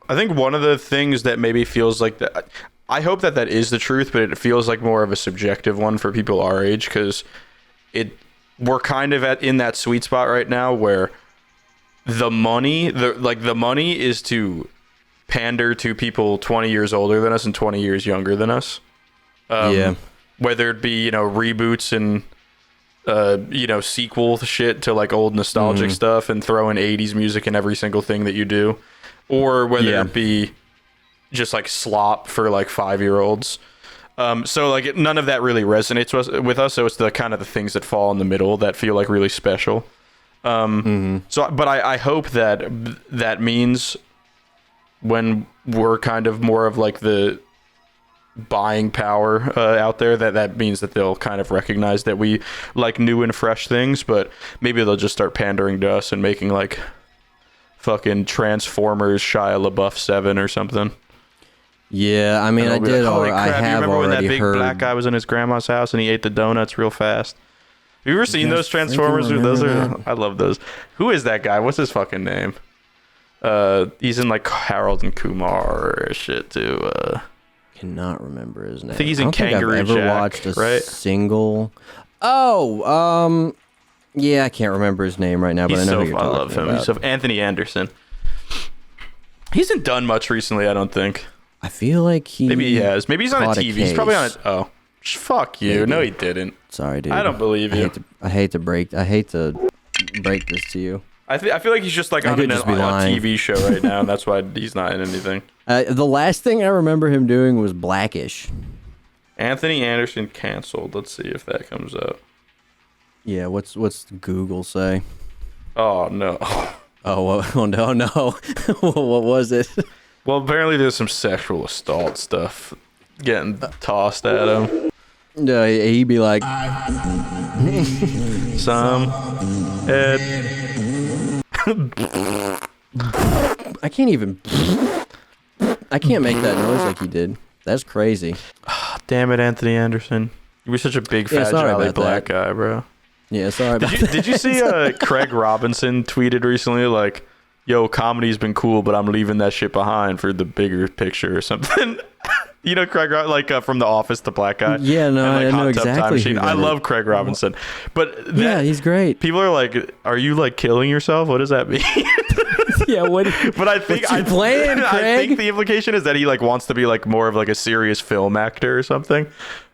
one of the things that maybe feels like that, I hope that is the truth, but it feels like more of a subjective one for people our age, because we're kind of in that sweet spot right now where the money is to pander to people 20 years older than us and 20 years younger than us. Whether it be, reboots and sequel shit to like old nostalgic stuff and throw in 80s music in every single thing that you do, or whether it be just like slop for like 5-year-olds. So like none of that really resonates with us. So it's the kind of the things that fall in the middle that feel like really special. So, but I hope that means when we're kind of more of like the buying power out there, that means that they'll kind of recognize that we like new and fresh things, but maybe they'll just start pandering to us and making like fucking Transformers Shia LaBeouf 7 or something. Yeah, I mean, I did. Like, holy crap, I have you remember when that big heard... black guy was in his grandma's house and he ate the donuts real fast? you ever seen those Transformers? Those are that. I love those. Who is that guy? What's his fucking name? He's in like Harold and Kumar or shit too. Cannot remember his name. I think he's in I don't Kangaroo think I've ever Jack, watched a right? single. Oh, yeah, I can't remember his name right now, but He's I know so who you're I talking love him. about. He's so Anthony Anderson. He hasn't done much recently, I don't think. I feel like Maybe he has. Maybe he's on a caught a TV. He's probably on case. a. Oh, fuck you. Maybe. No, he didn't. Sorry, dude. I don't believe you. I hate to break this to you. I feel like he's just like I on could a just be lying. TV show right now, and that's why he's not in anything. The last thing I remember him doing was Blackish. Anthony Anderson canceled. Let's see if that comes up. Yeah, what's Google say? Oh no. Oh no. What was it? Well, apparently there's some sexual assault stuff getting tossed at him. No, he'd be like, Some Ed. I can't make that noise like he did. That's crazy. Damn it, Anthony Anderson. You were such a big Yeah, fat sorry jolly about black that. guy, bro. Yeah, sorry about that. Did you see Craig Robinson tweeted recently like, yo, comedy's been cool, but I'm leaving that shit behind for the bigger picture or something? You know Craig, from The Office, the black guy? Yeah, no, and, I know Hot Tub Time exactly Machine. who that I is. love Craig Robinson. But Yeah, he's great. people are like, are you like killing yourself? What does that mean? Yeah, what? But I think What's your plan, I Craig? think the implication is that he like wants to be like more of like a serious film actor or something.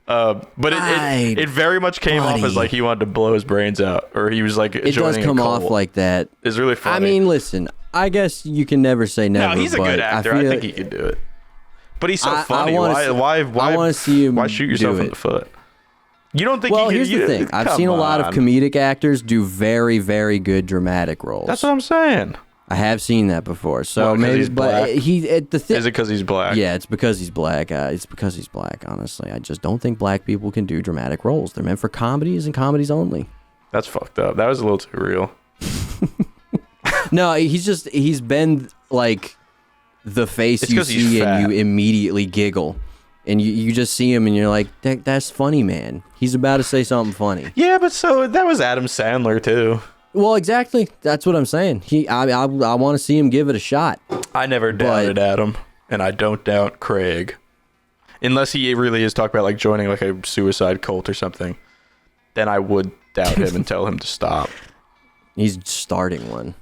But it very much came off as buddy. like he wanted to blow his brains out, or he was like It does joining come a off cult. like that. It's really funny. I mean, listen, I guess you can never say never. no, he's a but good actor. I think he could do it. But he's so funny. Why I want to see him. why shoot yourself do in it. the foot? You don't think? Well, he could, here's the thing. I've come seen a lot of on. comedic actors do very, very good dramatic roles. That's what I'm saying. I have seen that before. So What, 'cause maybe, he's black? but the thing. Is it because he's black? Yeah, it's because he's black. It's because he's black. Honestly, I just don't think black people can do dramatic roles. They're meant for comedies and comedies only. That's fucked up. That was a little too real. No, he's been like the face It's you 'cause he's see fat. and you immediately giggle. And you just see him and you're like, that's funny, man. He's about to say something funny. Yeah, but so that was Adam Sandler too. Well, exactly. That's what I'm saying. I want to see him give it a shot. I never doubted Adam, and I don't doubt Craig, unless he really is talking about like joining like a suicide cult or something. Then I would doubt him and tell him to stop. He's starting one.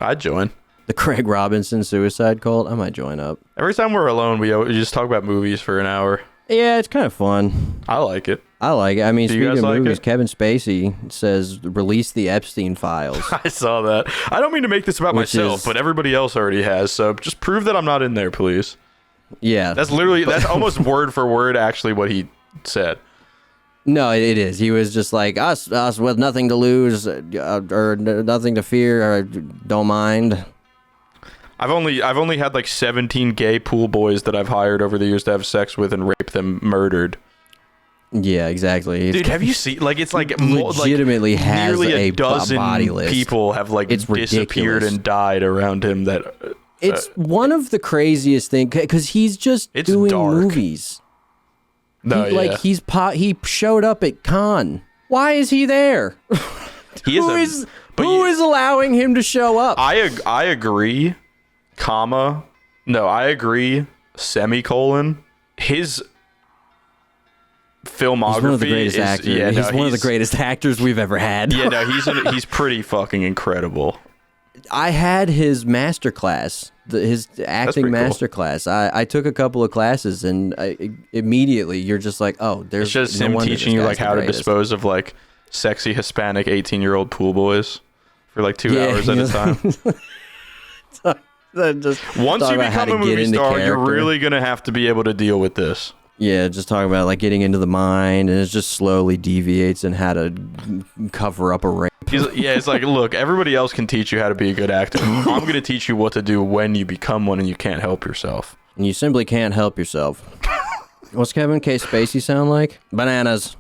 I'd join. The Craig Robinson suicide cult. I might join up. Every time we're alone, we just talk about movies for an hour. Yeah, it's kind of fun. I like it. I like it. I mean, Do you speaking guys of like movies, it? Kevin Spacey says release the Epstein files. I saw that. I don't mean to make this about Which myself, is- but everybody else already has. So just prove that I'm not in there, please. Yeah. That's almost word for word actually what he said. No, it is. He was just like us with nothing to lose or nothing to fear or don't mind. I've only had like 17 gay pool boys that I've hired over the years to have sex with and rape them murdered. Yeah, exactly. Dude, have you seen like it's like legitimately has nearly a a dozen body list. people have like It's disappeared ridiculous. and died around him that It's one of the craziest things because he's just It's doing dark. movies. no, yeah. He showed up at Cannes. Why is he there? He is Who is allowing him to show up? I agree, comma. No, I agree, semicolon. His filmography He's one of the greatest is, actors. Yeah, no, he's one of the greatest actors we've ever had. Yeah, no, he's pretty fucking incredible. I had his master class, his acting pretty cool. master class. I took a couple of classes, and immediately you're just like, oh, there's It's just no him wonder teaching this you guy's like the how to greatest. dispose of like sexy Hispanic 18-year-old pool boys for like 2 hours at a time. Just Once talk you about how become to a get movie into star, you're character. really gonna have to be able to deal with this. Yeah, just talking about like getting into the mind, and it just slowly deviates and how to cover up a rape. It's like, look, everybody else can teach you how to be a good actor. I'm going to teach you what to do when you become one and you can't help yourself. And you simply can't help yourself. What's Kevin K. Spacey sound like? Bananas.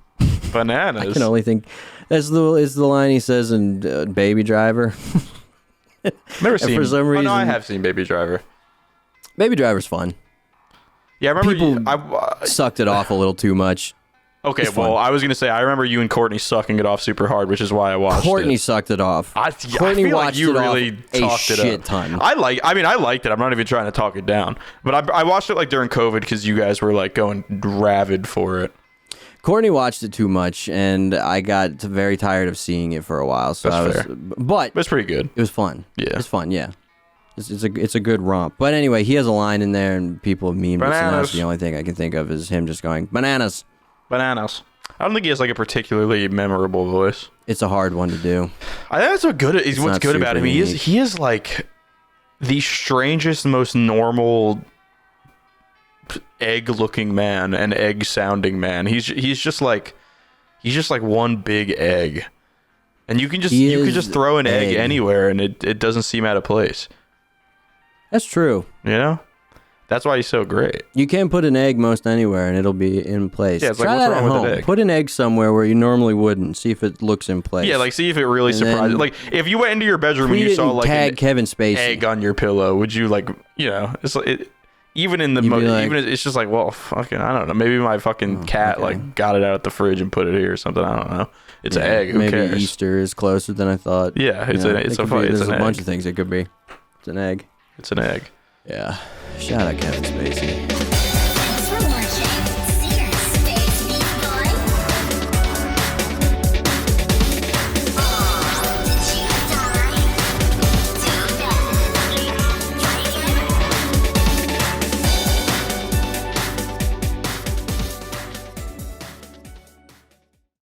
Bananas. I can only think that's the line he says in Baby Driver. Never seen. for some Oh, no, I reason- have seen Baby Driver. Baby Driver's fun. Yeah, I remember. People sucked it off a little too much. Okay, It's fun. well, I was gonna say I remember you and Courtney sucking it off super hard, which is why I watched Courtney it. sucked it off. Courtney feel like watched you it really off a talked it shit up. ton. I liked it. I'm not even trying to talk it down, but I watched it like during COVID because you guys were like going rabid for it. Courtney watched it too much, and I got very tired of seeing it for a while. So That's I was, fair. but It's pretty good. it was fun. Yeah. It's fun. Yeah. It's a good romp. But anyway, he has a line in there, and people have memed it. So that's Bananas. the only thing I can think of is him just going bananas. Bananas. I don't think he has like a particularly memorable voice. It's a hard one to do. I think that's what's not good about him. super unique. He is like the strangest, most normal egg-looking man and egg-sounding man. He's just like one big egg, and you could just throw an egg anywhere, and it doesn't seem out of place. That's true. You know, that's why he's so great. You can put an egg most anywhere, and it'll be in place. Yeah, it's like, Try what's that wrong at with home. an egg? Put an egg somewhere where you normally wouldn't. See if it looks in place. Yeah, like see if it really And surprises. then Like if you went into your bedroom and tweet you it saw and like tag an Kevin Spacey. egg on your pillow, would you like it's like even in the You'd be like, even it's just like, well, fucking I don't know, maybe my fucking cat okay. like got it out of the fridge and put it here or something. I don't know. It's an Yeah, egg. Who maybe cares? Easter is closer than I thought. Yeah, it's There's an a bunch egg. of things it could be. It's an egg. It's an egg. Yeah. Shout out Kevin Spacey.